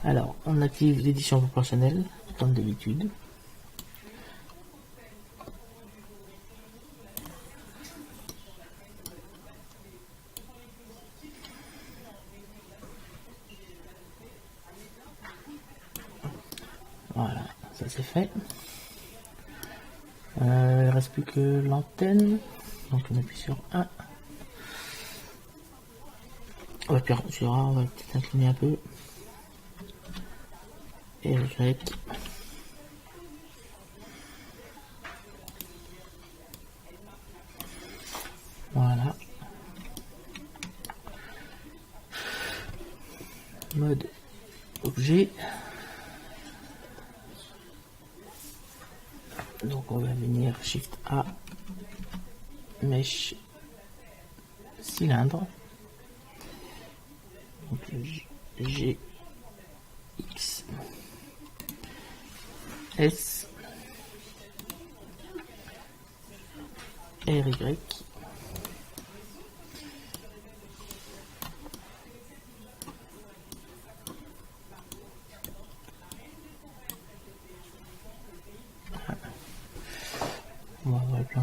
Alors, on active l'édition proportionnelle, comme d'habitude. Voilà, ça c'est fait. Il ne reste plus que l'antenne. Donc on appuie sur 1. On va appuyer sur A, on va peut-être incliner un peu. Et Y. Voilà. Mode objet. Donc on va venir Shift A, mèche, cylindre. Donc G, X, S, R, Y.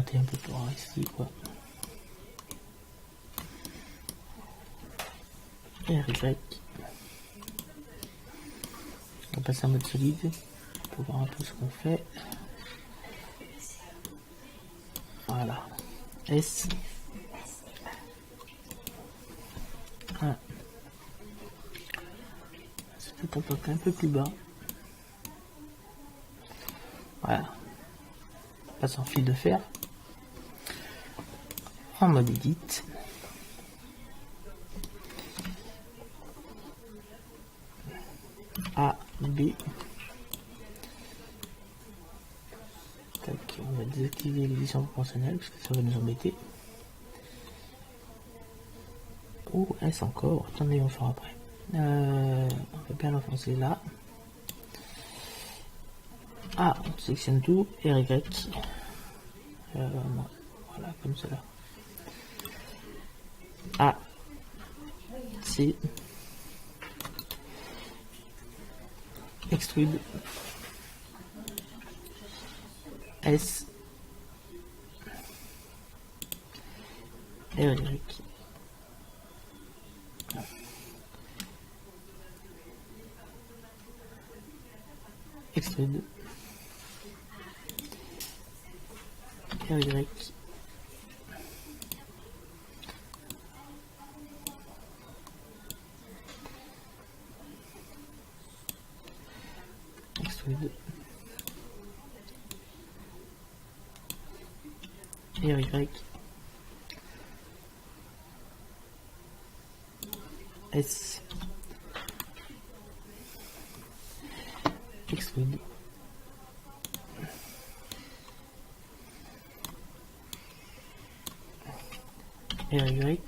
gratter un peu par ici, quoi. RY. On va passer en mode solide pour voir un peu ce qu'on fait. Voilà. S. Voilà. C'est peut-être un peu plus bas. Voilà. On passe en fil de fer. En mode edit. A, B. Tac, on va désactiver l'édition proportionnelle parce que ça va nous embêter. Oh, S encore. Attendez, on le fera après. On va bien l'enfoncer là. A, on sélectionne tout. RY. Voilà, comme cela. A, C. Extrude. S. RY. Extrude. RY. Extrude. RY. S. Extrude. RY.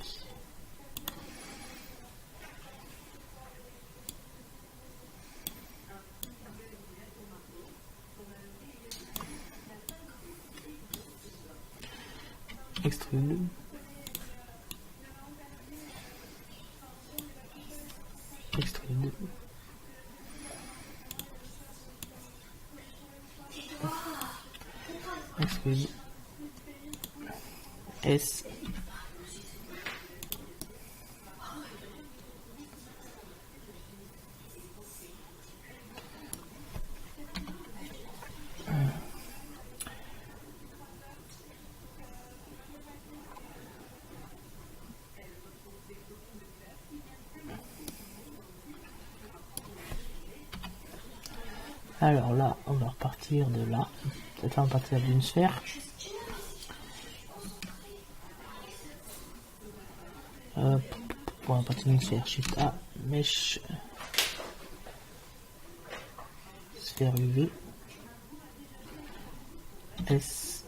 Extrude. Extrude. Extrude. S. Alors là, on va repartir de là. Peut-être là, on va partir d'une sphère. On va partir d'une sphère. Shift A, Mesh, sphère UV, S,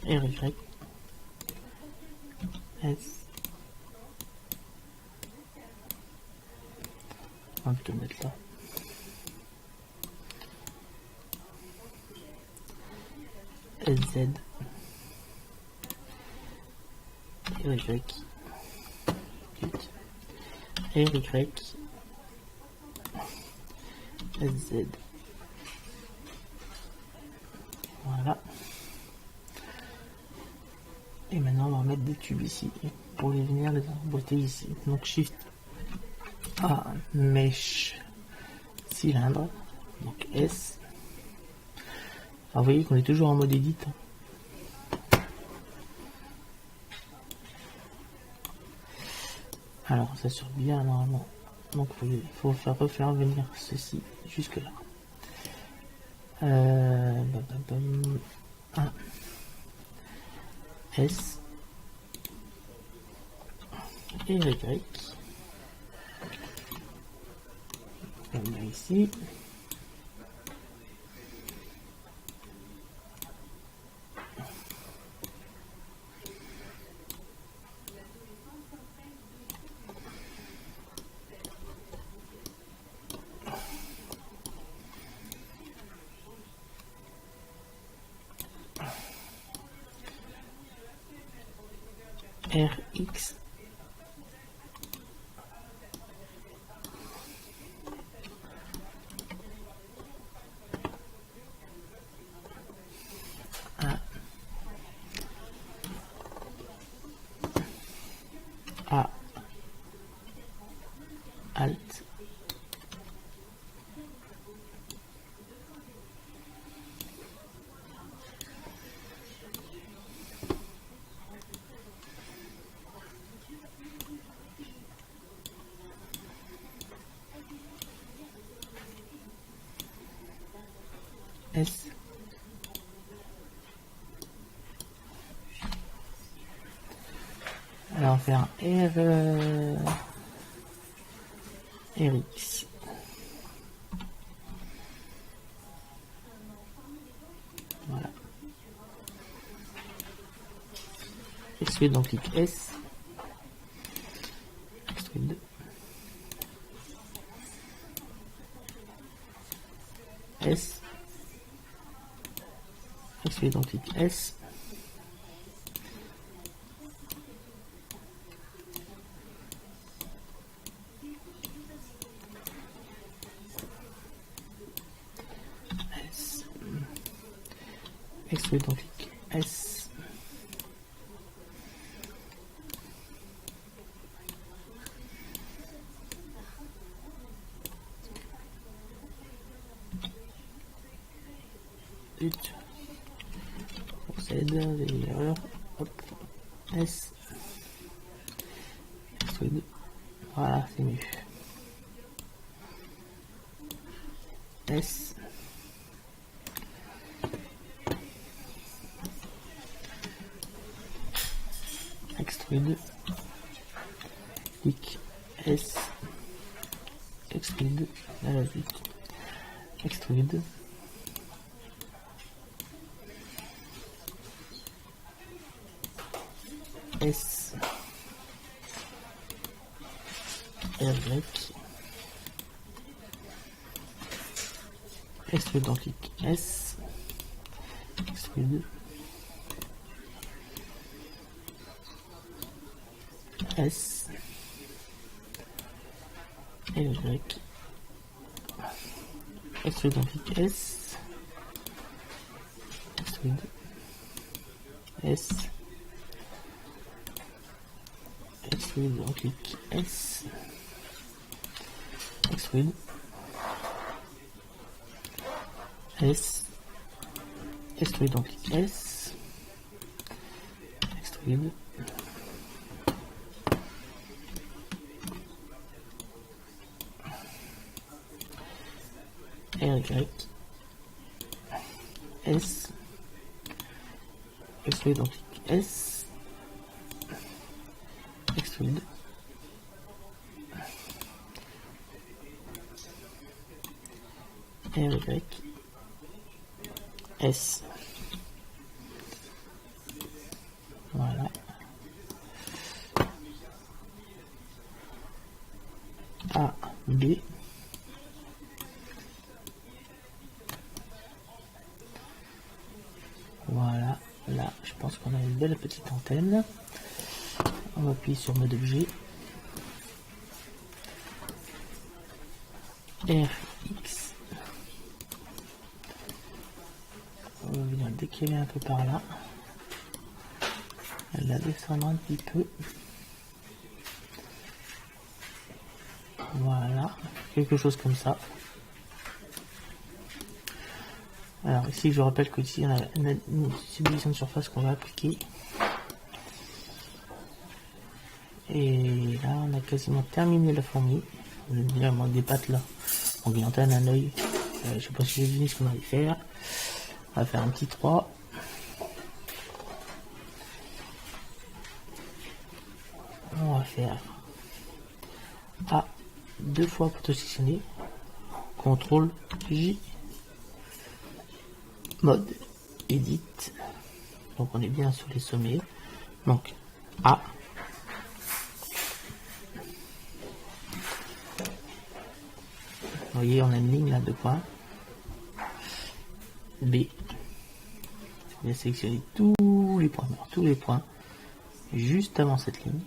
RY, S. On va te mettre là. SZ. RY. RY. SZ. Voilà. Et maintenant on va mettre des tubes ici pour les venir les emboîter ici. Donc Shift A, Mesh, cylindre, donc S. Alors vous voyez qu'on est toujours en mode edit. Alors ça sort bien normalement. Donc il faut refaire venir ceci jusque là. Ah. S et Y. On va ici. Rx A alt S alors on va faire Rx voilà extrude donc clic S extrude S extrude donc clic S extrude donc clic S procède l'erreur hop S extrude voilà c'est mieux S extrude clic S extrude extrude S Y extrude donc clic S extrude S et Y extrude donc clic S extrude S extrude donc clic S extrude S extrude donc clic S extrude Y S extrude donc clic S extrude Y S voilà A B voilà là je pense qu'on a une belle petite antenne. On va appuyer sur mode objet RX on va venir décaler un peu par là, elle la descendre un petit peu, voilà, quelque chose comme ça. Alors ici je rappelle que ici on a une subdivision de surface qu'on va appliquer, et là on a quasiment terminé la fourmi. Il manque des pattes là, donc une antenne, un œil, je sais pas si j'ai deviné ce qu'on allait faire. On va faire un petit 3. On va faire A 2 fois pour positionner. CTRL J. Mode Edit. Donc on est bien sur les sommets. Donc A. Vous voyez, on a une ligne là de points. B. On va sélectionner tous les points. Alors, tous les points. juste avant cette ligne.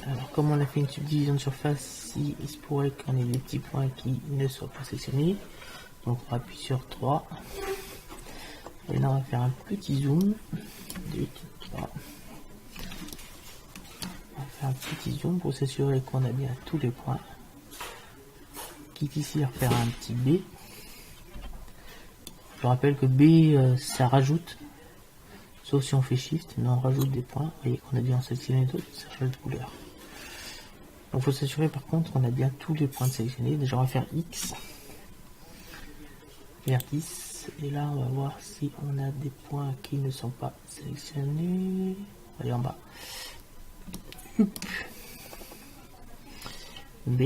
Alors, comme on a fait une subdivision de surface, il se pourrait qu'on ait des petits points qui ne soient pas sélectionnés. Donc, on appuie sur 3. Et là, on va faire un petit zoom. 2, 3. On va faire un petit zoom pour s'assurer qu'on a bien tous les points. Quitte ici à faire un petit B. Je rappelle que B, ça rajoute. Sauf si on fait Shift, mais on rajoute des points. Vous voyez qu'on a bien sélectionné d'autres, ça change de couleur. Donc il faut s'assurer par contre qu'on a bien tous les points sélectionnés. Déjà on va faire X, vertice, et là on va voir si on a des points qui ne sont pas sélectionnés. Allez en bas. B,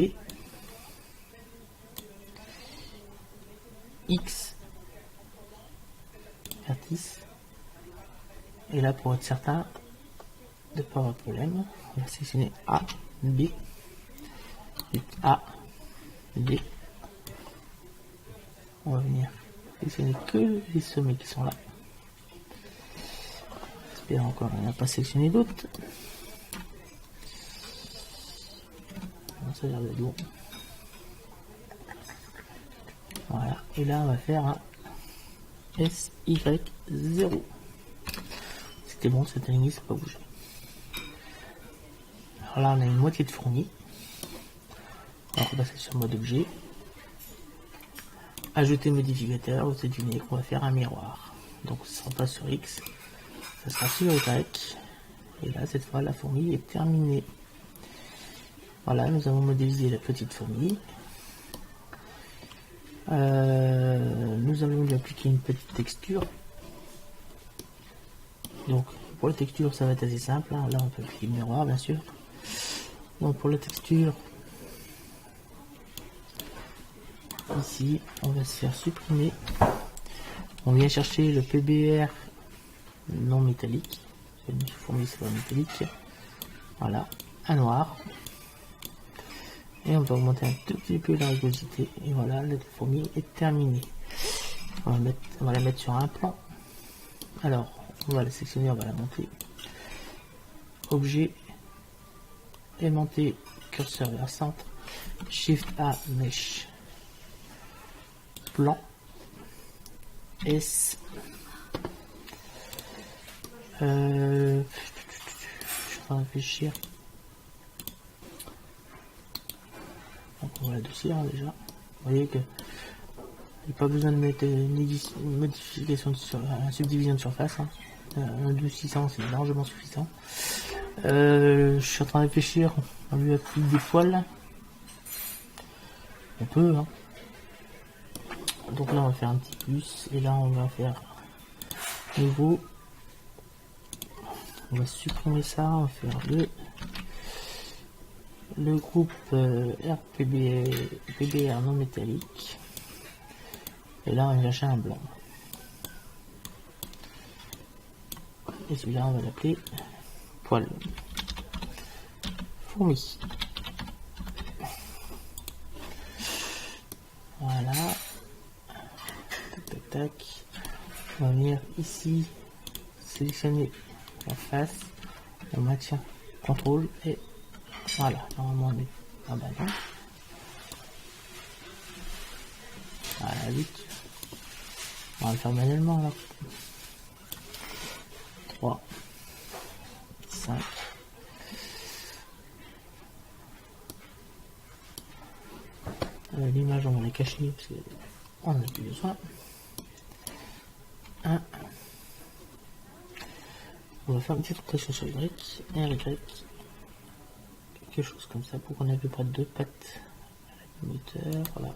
X, vertice, et là pour être certain de ne pas avoir de problème, on va sélectionner A, B, A, B. On va venir sélectionner que les sommets qui sont là. J'espère encore qu'on n'a pas sélectionné d'autres. Ça a l'air d'être bon. Voilà. Et là, on va faire un SY0. C'était bon, cette ligne, ça n'a pas bougé. Alors là, on a une moitié de fourmi. On va passer sur mode objet. Ajouter modificateur, vous devinez qu'on va faire un miroir. Donc ça passe sur X, ça sera sur Y. Et là, cette fois, la fourmi est terminée. Voilà, nous avons modélisé la petite fourmi. Nous allons lui appliquer une petite texture. Donc pour la texture, ça va être assez simple. Là, on peut appliquer le miroir, bien sûr. Donc pour la texture, ici, on va se faire supprimer. On vient chercher le PBR non métallique. Une fourmi, c'est pas métallique. Voilà, un noir. Et on va augmenter un tout petit peu la rugosité. Et voilà, la fourmi est terminée. On va la mettre sur un plan. Alors, on va la sélectionner, on va la monter. Objet, aimanté, curseur vers centre. Shift A, mesh. Plan. S. Je suis en train de réfléchir. Donc on va l'adoucir déjà. Vous voyez que il n'y a pas besoin de mettre une modification sur une subdivision de surface. Hein. Un adoucissant, c'est largement suffisant. Je suis en train de réfléchir. On lui applique des poils. On peut. Hein. Donc là, on va faire un petit plus. Et là, on va faire nouveau. On va supprimer ça. On va faire le groupe PBR non métallique. Et là, on va chercher un blanc. Et celui-là, on va l'appeler poil. Fourmi. Voilà. Tac, tac, tac. On va venir ici, sélectionner la face. On maintient contrôle et voilà. Normalement, on est. Ah bah non. Voilà, vite. On va le faire manuellement là. 3, 5. L'image, on va la cacher parce qu'on n'a plus besoin. 1. On va faire une petite rotation sur Y, et un Y. Quelque chose comme ça pour qu'on ait à peu près 2 pattes à la hauteur. Voilà.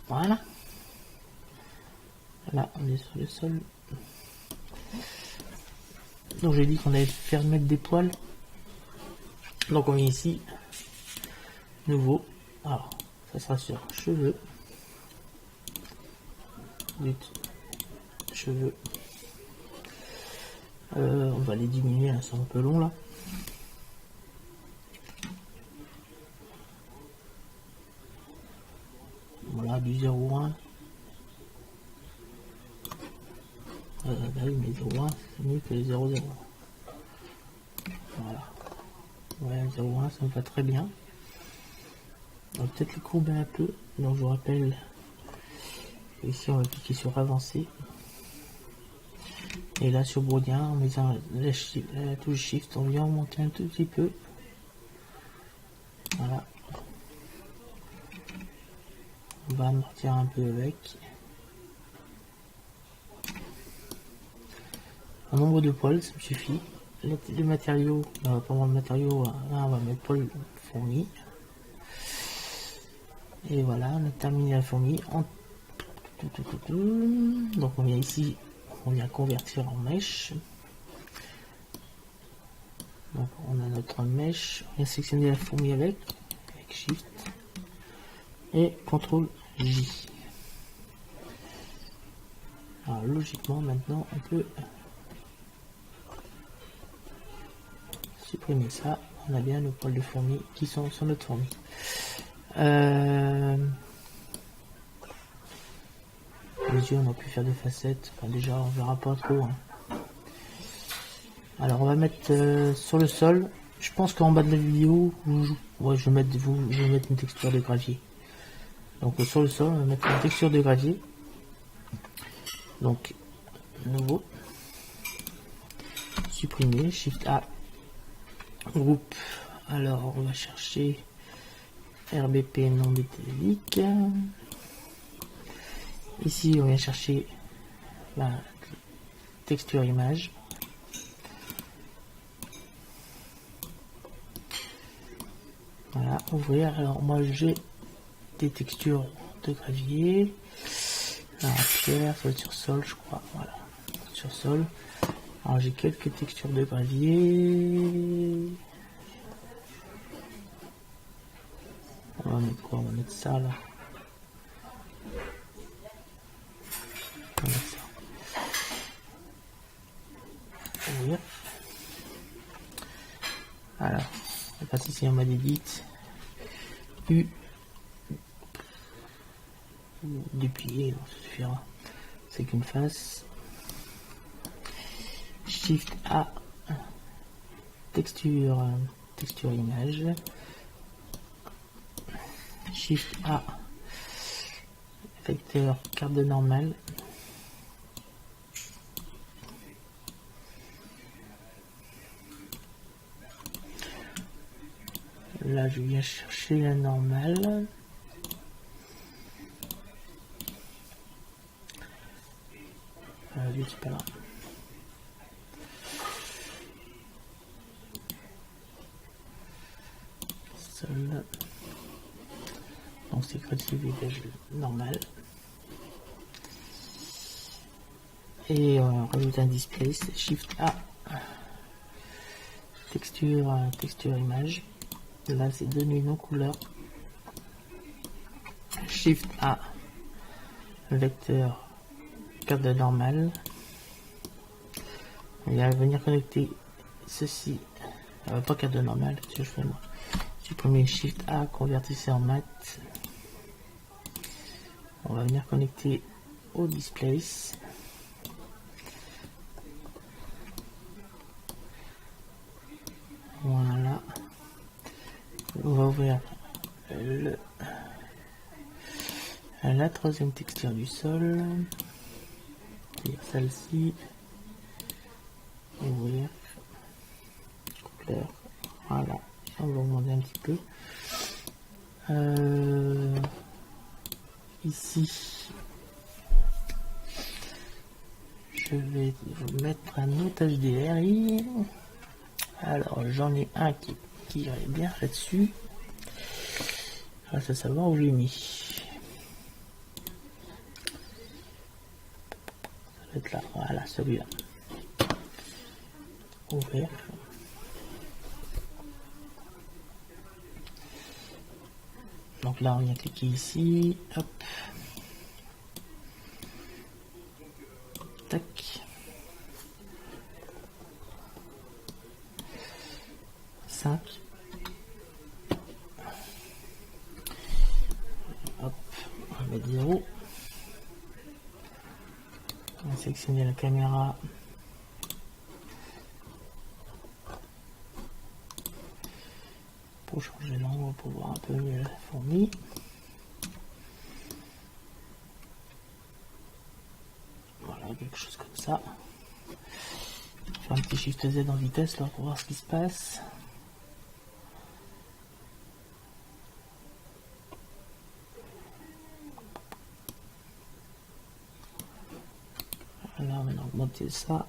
Voilà. Là, on est sur le sol. Donc j'ai dit qu'on allait faire mettre des poils. Donc on vient ici. Nouveau. Alors, ça sera sur cheveux. Cheveux. On va les diminuer, hein, c'est un peu long là. Voilà, du 0,1. Bah oui, mais 0,1 c'est mieux que 0,0. Voilà. Ouais, 0,1 ça me va très bien. On va peut-être le courber un peu. Donc je vous rappelle, ici on va cliquer sur avancer. Et là sur Brodien, en mettant la touche Shift, on vient monter un tout petit peu. Voilà. On va amortir un peu avec. Un nombre de poils, ça me suffit. Les matériaux, pendant le matériau, là on va mettre poil fourmi. Et voilà, on a terminé la fourmi. Donc on vient ici, on vient convertir en mèche. Donc on a notre mèche, on vient sélectionner la fourmi avec Shift et CTRL J. Alors logiquement maintenant on peut supprimer ça, on a bien nos poils de fourmi qui sont sur notre fourmi. Les yeux on a pu faire des facettes, enfin déjà on verra pas trop. Alors on va mettre sur le sol, je pense qu'en bas de la vidéo, je vais mettre une texture de gravier. Donc sur le sol on va mettre une texture de gravier. Donc nouveau, supprimer, Shift A, groupe. Alors on va chercher RBP non métallique. Ici on vient chercher la texture image. Voilà, ouvrir. Alors moi j'ai des textures de gravier. Alors pierre, ça va être sur sol je crois. Voilà, sur sol. Alors j'ai quelques textures de gravier. On va mettre quoi? On va mettre ça là. On va mettre ça. Ouvrir. Alors, on passe ici en mode edit. U. Déplier, ça suffira. C'est qu'une face. Shift A. Texture image. Shift A. Vecteur carte de normale. Là je viens chercher la normale. Lui c'est pas là. Seul. Donc c'est créativité normal. Et on rajoute un display, c'est Shift A. Texture image. Là c'est données non couleur. Shift A. Vecteur carte de normale. On va venir connecter ceci. Pas carte de normale, je fais moi. Supprimer Shift A, convertissez en mat. On va venir connecter au display. Voilà. On va ouvrir la troisième texture du sol. Celle-ci. Ouvrir. Couleur. Voilà. On va augmenter un petit peu. Ici, je vais vous mettre un autre HDRI. Alors, j'en ai un qui irait bien là-dessus. Reste à savoir où je l'ai mis. Ça va être là. Voilà, celui-là. Ouvert. Donc là, on vient cliquer ici. Hop. Tac. Hop, on va mettre 0. On va sélectionner la caméra. Pour changer l'angle, pour voir un peu mieux la fourmi. Voilà, quelque chose comme ça. Faire un petit Shift Z en vitesse là pour voir ce qui se passe. Voilà, on va augmenter ça.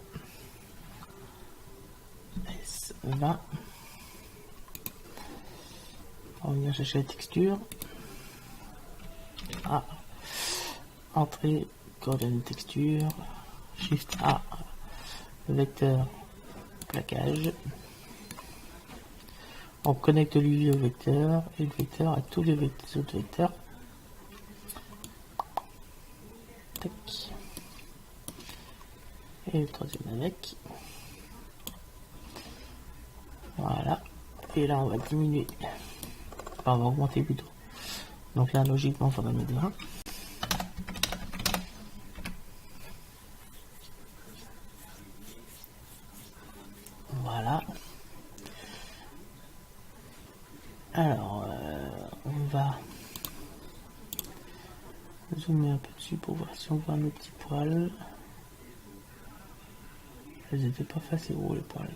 S20. On va venir chercher la texture. A. Entrée, coordonnées de texture. Shift A. Vecteur, plaquage. On connecte l'UV au vecteur et le vecteur à tous les autres vecteurs. Tac. Et le troisième avec. Voilà. Et là on va diminuer. Enfin, on va augmenter plutôt. Donc là logiquement ça va mettre 20. Voilà. Alors on va zoomer un peu dessus pour voir si on voit nos petits poils. Elles étaient pas assez gros les poils.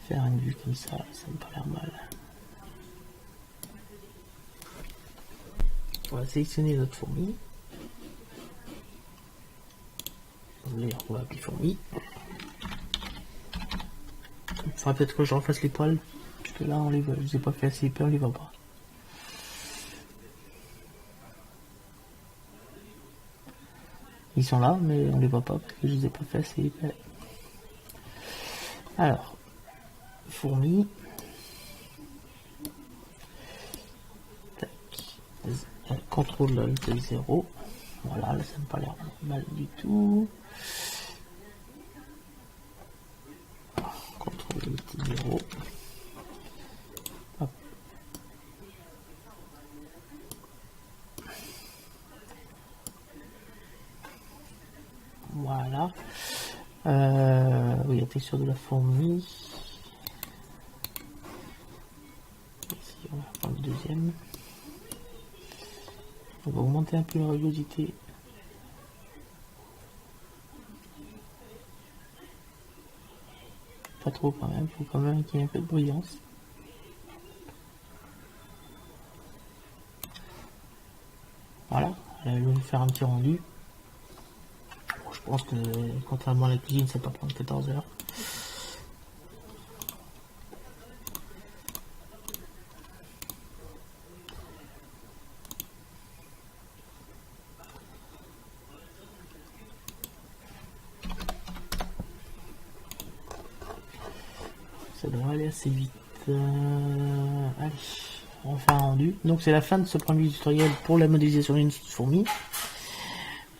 Faire une vue comme ça me pas l'air mal. On va sélectionner notre fourmi. On va appeler fourmi. Il faudra peut-être que je refasse les poils. Parce que là, on les voit. Je les ai pas fait assez épais, on les voit pas. Ils sont là, mais on les voit pas parce que je les ai pas fait assez épais. Alors, fourmi. Contrôle de 0. Voilà, là ça me pas l'air mal du tout. Contrôle de 0. Hop. Voilà. Oui, la texture de la fourmi. Ici, on va prendre le deuxième. On va augmenter un peu la rugosité. Pas trop quand même, il faut quand même qu'il y ait un peu de brillance. Voilà, je vais vous faire un petit rendu. Bon, je pense que contrairement à la cuisine, ça peut prendre 14 heures. Ça devrait aller assez vite. Allez, on va faire un rendu. Donc c'est la fin de ce premier tutoriel pour la modélisation d'une fourmi.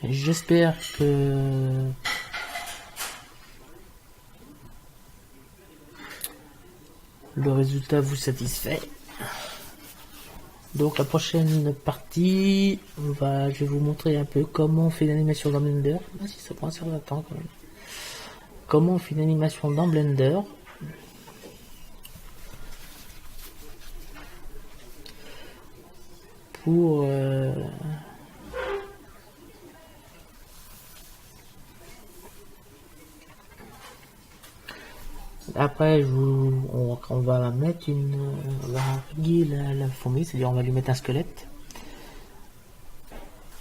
J'espère que le résultat vous satisfait. Donc la prochaine partie, je vais vous montrer un peu comment on fait l'animation dans Blender. Ah, si ça prend un certain temps quand même. Comment on fait une animation dans Blender. Pour après on va mettre on va riguer la fourmi, c'est-à-dire on va lui mettre un squelette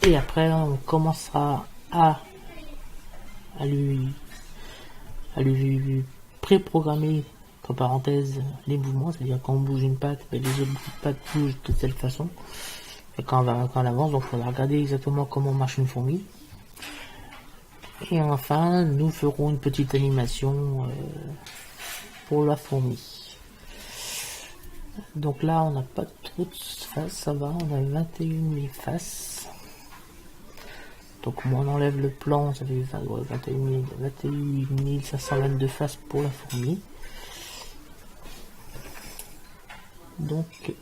et après on commencera à lui préprogrammer entre parenthèses les mouvements, c'est-à-dire quand on bouge une patte, les autres pattes bougent de telle façon. Et quand on avance, donc on va regarder exactement comment marche une fourmi. Et enfin, nous ferons une petite animation pour la fourmi. Donc là, on n'a pas trop de faces, ça va, on a 21 000 faces. Donc moi, on enlève le plan, ça fait 21 522 faces pour la fourmi. Donc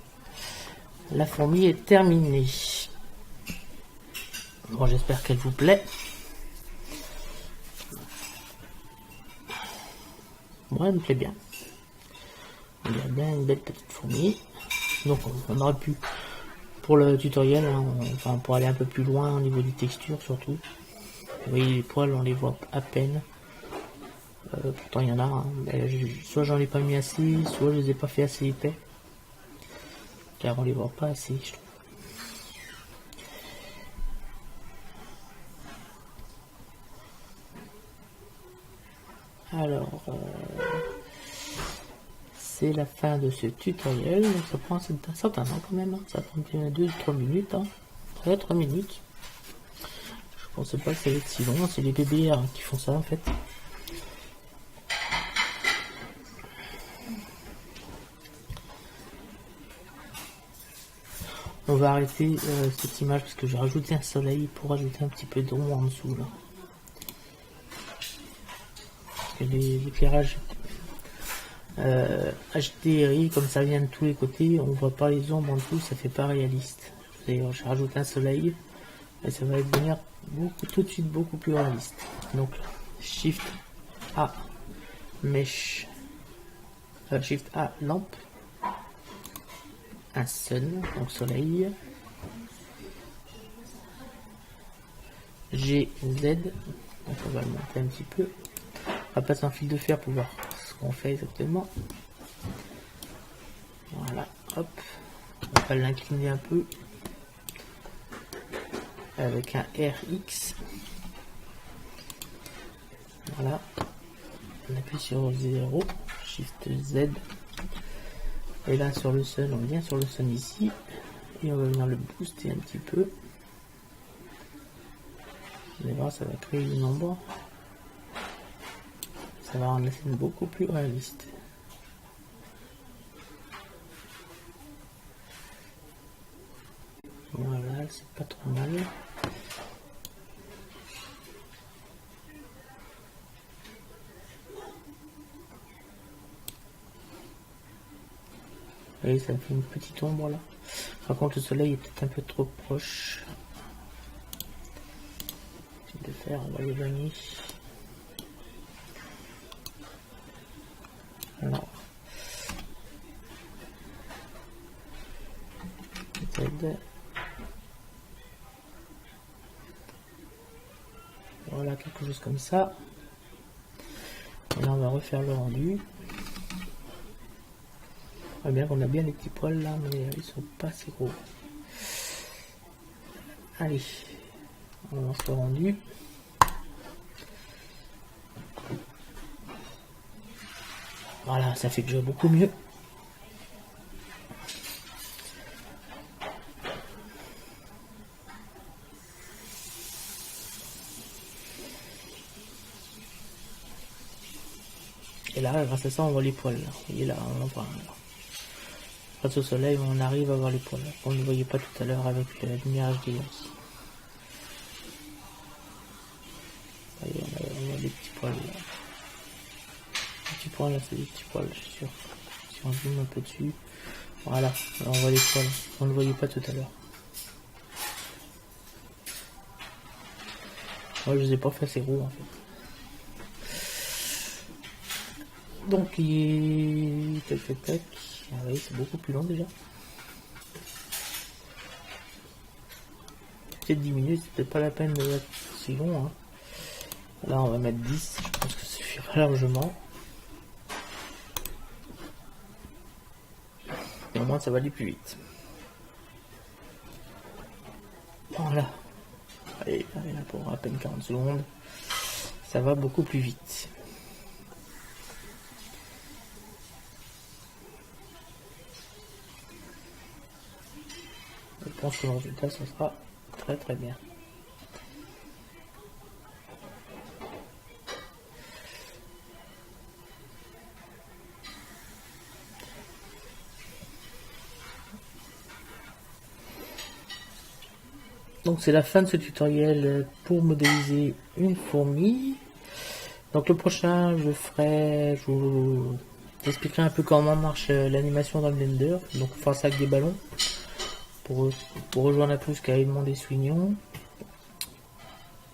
la fourmi est terminée. Bon, j'espère qu'elle vous plaît. Moi, elle me plaît bien. On dirait bien une belle petite fourmi. Donc on aurait pu, pour le tutoriel, hein, enfin pour aller un peu plus loin au niveau des textures surtout. Vous voyez les poils, on les voit à peine. Pourtant il y en a, hein, mais soit j'en ai pas mis assez, soit je les ai pas fait assez épais. Car on les voit pas assez, je trouve. Alors, c'est la fin de ce tutoriel. Donc ça prend un certain temps quand même, hein. Ça prend bien 2-3 minutes. Hein. 3 minutes. Je pensais pas que ça allait être si long. C'est les bébés qui font ça en fait. On va arrêter cette image parce que j'ai rajouté un soleil pour rajouter un petit peu d'ombre en dessous là. Parce que l'éclairage HDRI, comme ça vient de tous les côtés, on voit pas les ombres en dessous, ça fait pas réaliste. D'ailleurs, j'ai rajouté un soleil et ça va devenir tout de suite beaucoup plus réaliste. Donc Shift A Mesh, Shift A lampe, un sun, donc soleil, G Z, donc on va le monter un petit peu. On va passer un fil de fer pour voir ce qu'on fait exactement. Voilà, hop, on va l'incliner un peu avec un RX. Voilà, on appuie sur 0, Shift Z, et là sur le sun, on vient sur le sun ici, et on va venir le booster un petit peu. Vous allez voir, ça va créer une ombre, ça va rendre la scène beaucoup plus réaliste. Voilà, c'est pas trop mal. Et ça fait une petite ombre là. Par contre le soleil est peut-être un peu trop proche. De faire, on va l'éloigner. Alors, Z. Voilà, quelque chose comme ça. Et là on va refaire le rendu. Ah bien qu'on a bien les petits poils là, mais ils sont pas assez gros. Allez, on lance le rendu. Voilà, ça fait déjà beaucoup mieux. Et là, grâce à ça, on voit les poils. Là. Vous voyez là, on en voit un, là. Grâce au soleil, on arrive à voir les poils. On ne voyait pas tout à l'heure avec la lumière HDR. On a des petits poils là. Les petits poils là, c'est des petits poils, je suis sûr. Si on zoome un peu dessus, voilà, on voit les poils. On ne voyait pas tout à l'heure. Moi, je les ai pas fait assez gros en fait. Donc il est tac tac tac. Ah oui, c'est beaucoup plus long déjà. Peut-être 10 minutes, c'est peut-être pas la peine de mettre si long. Hein. Là on va mettre 10, je pense que ça suffira largement. Et au moins ça va aller plus vite. Voilà. Allez, là pour à peine 40 secondes. Ça va beaucoup plus vite. Je pense que le résultat ça sera très très bien. Donc c'est la fin de ce tutoriel pour modéliser une fourmi. Donc le prochain je vous t'expliquerai un peu comment marche l'animation dans Blender. Donc on fera ça avec des ballons. Pour rejoindre à tous qu'a demandé Swignon.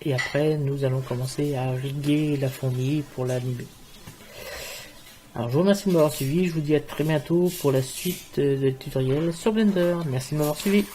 Et après, nous allons commencer à riguer la fourmi pour l'animer. Alors je vous remercie de m'avoir suivi, je vous dis à très bientôt pour la suite du tutoriel sur Blender. Merci de m'avoir suivi.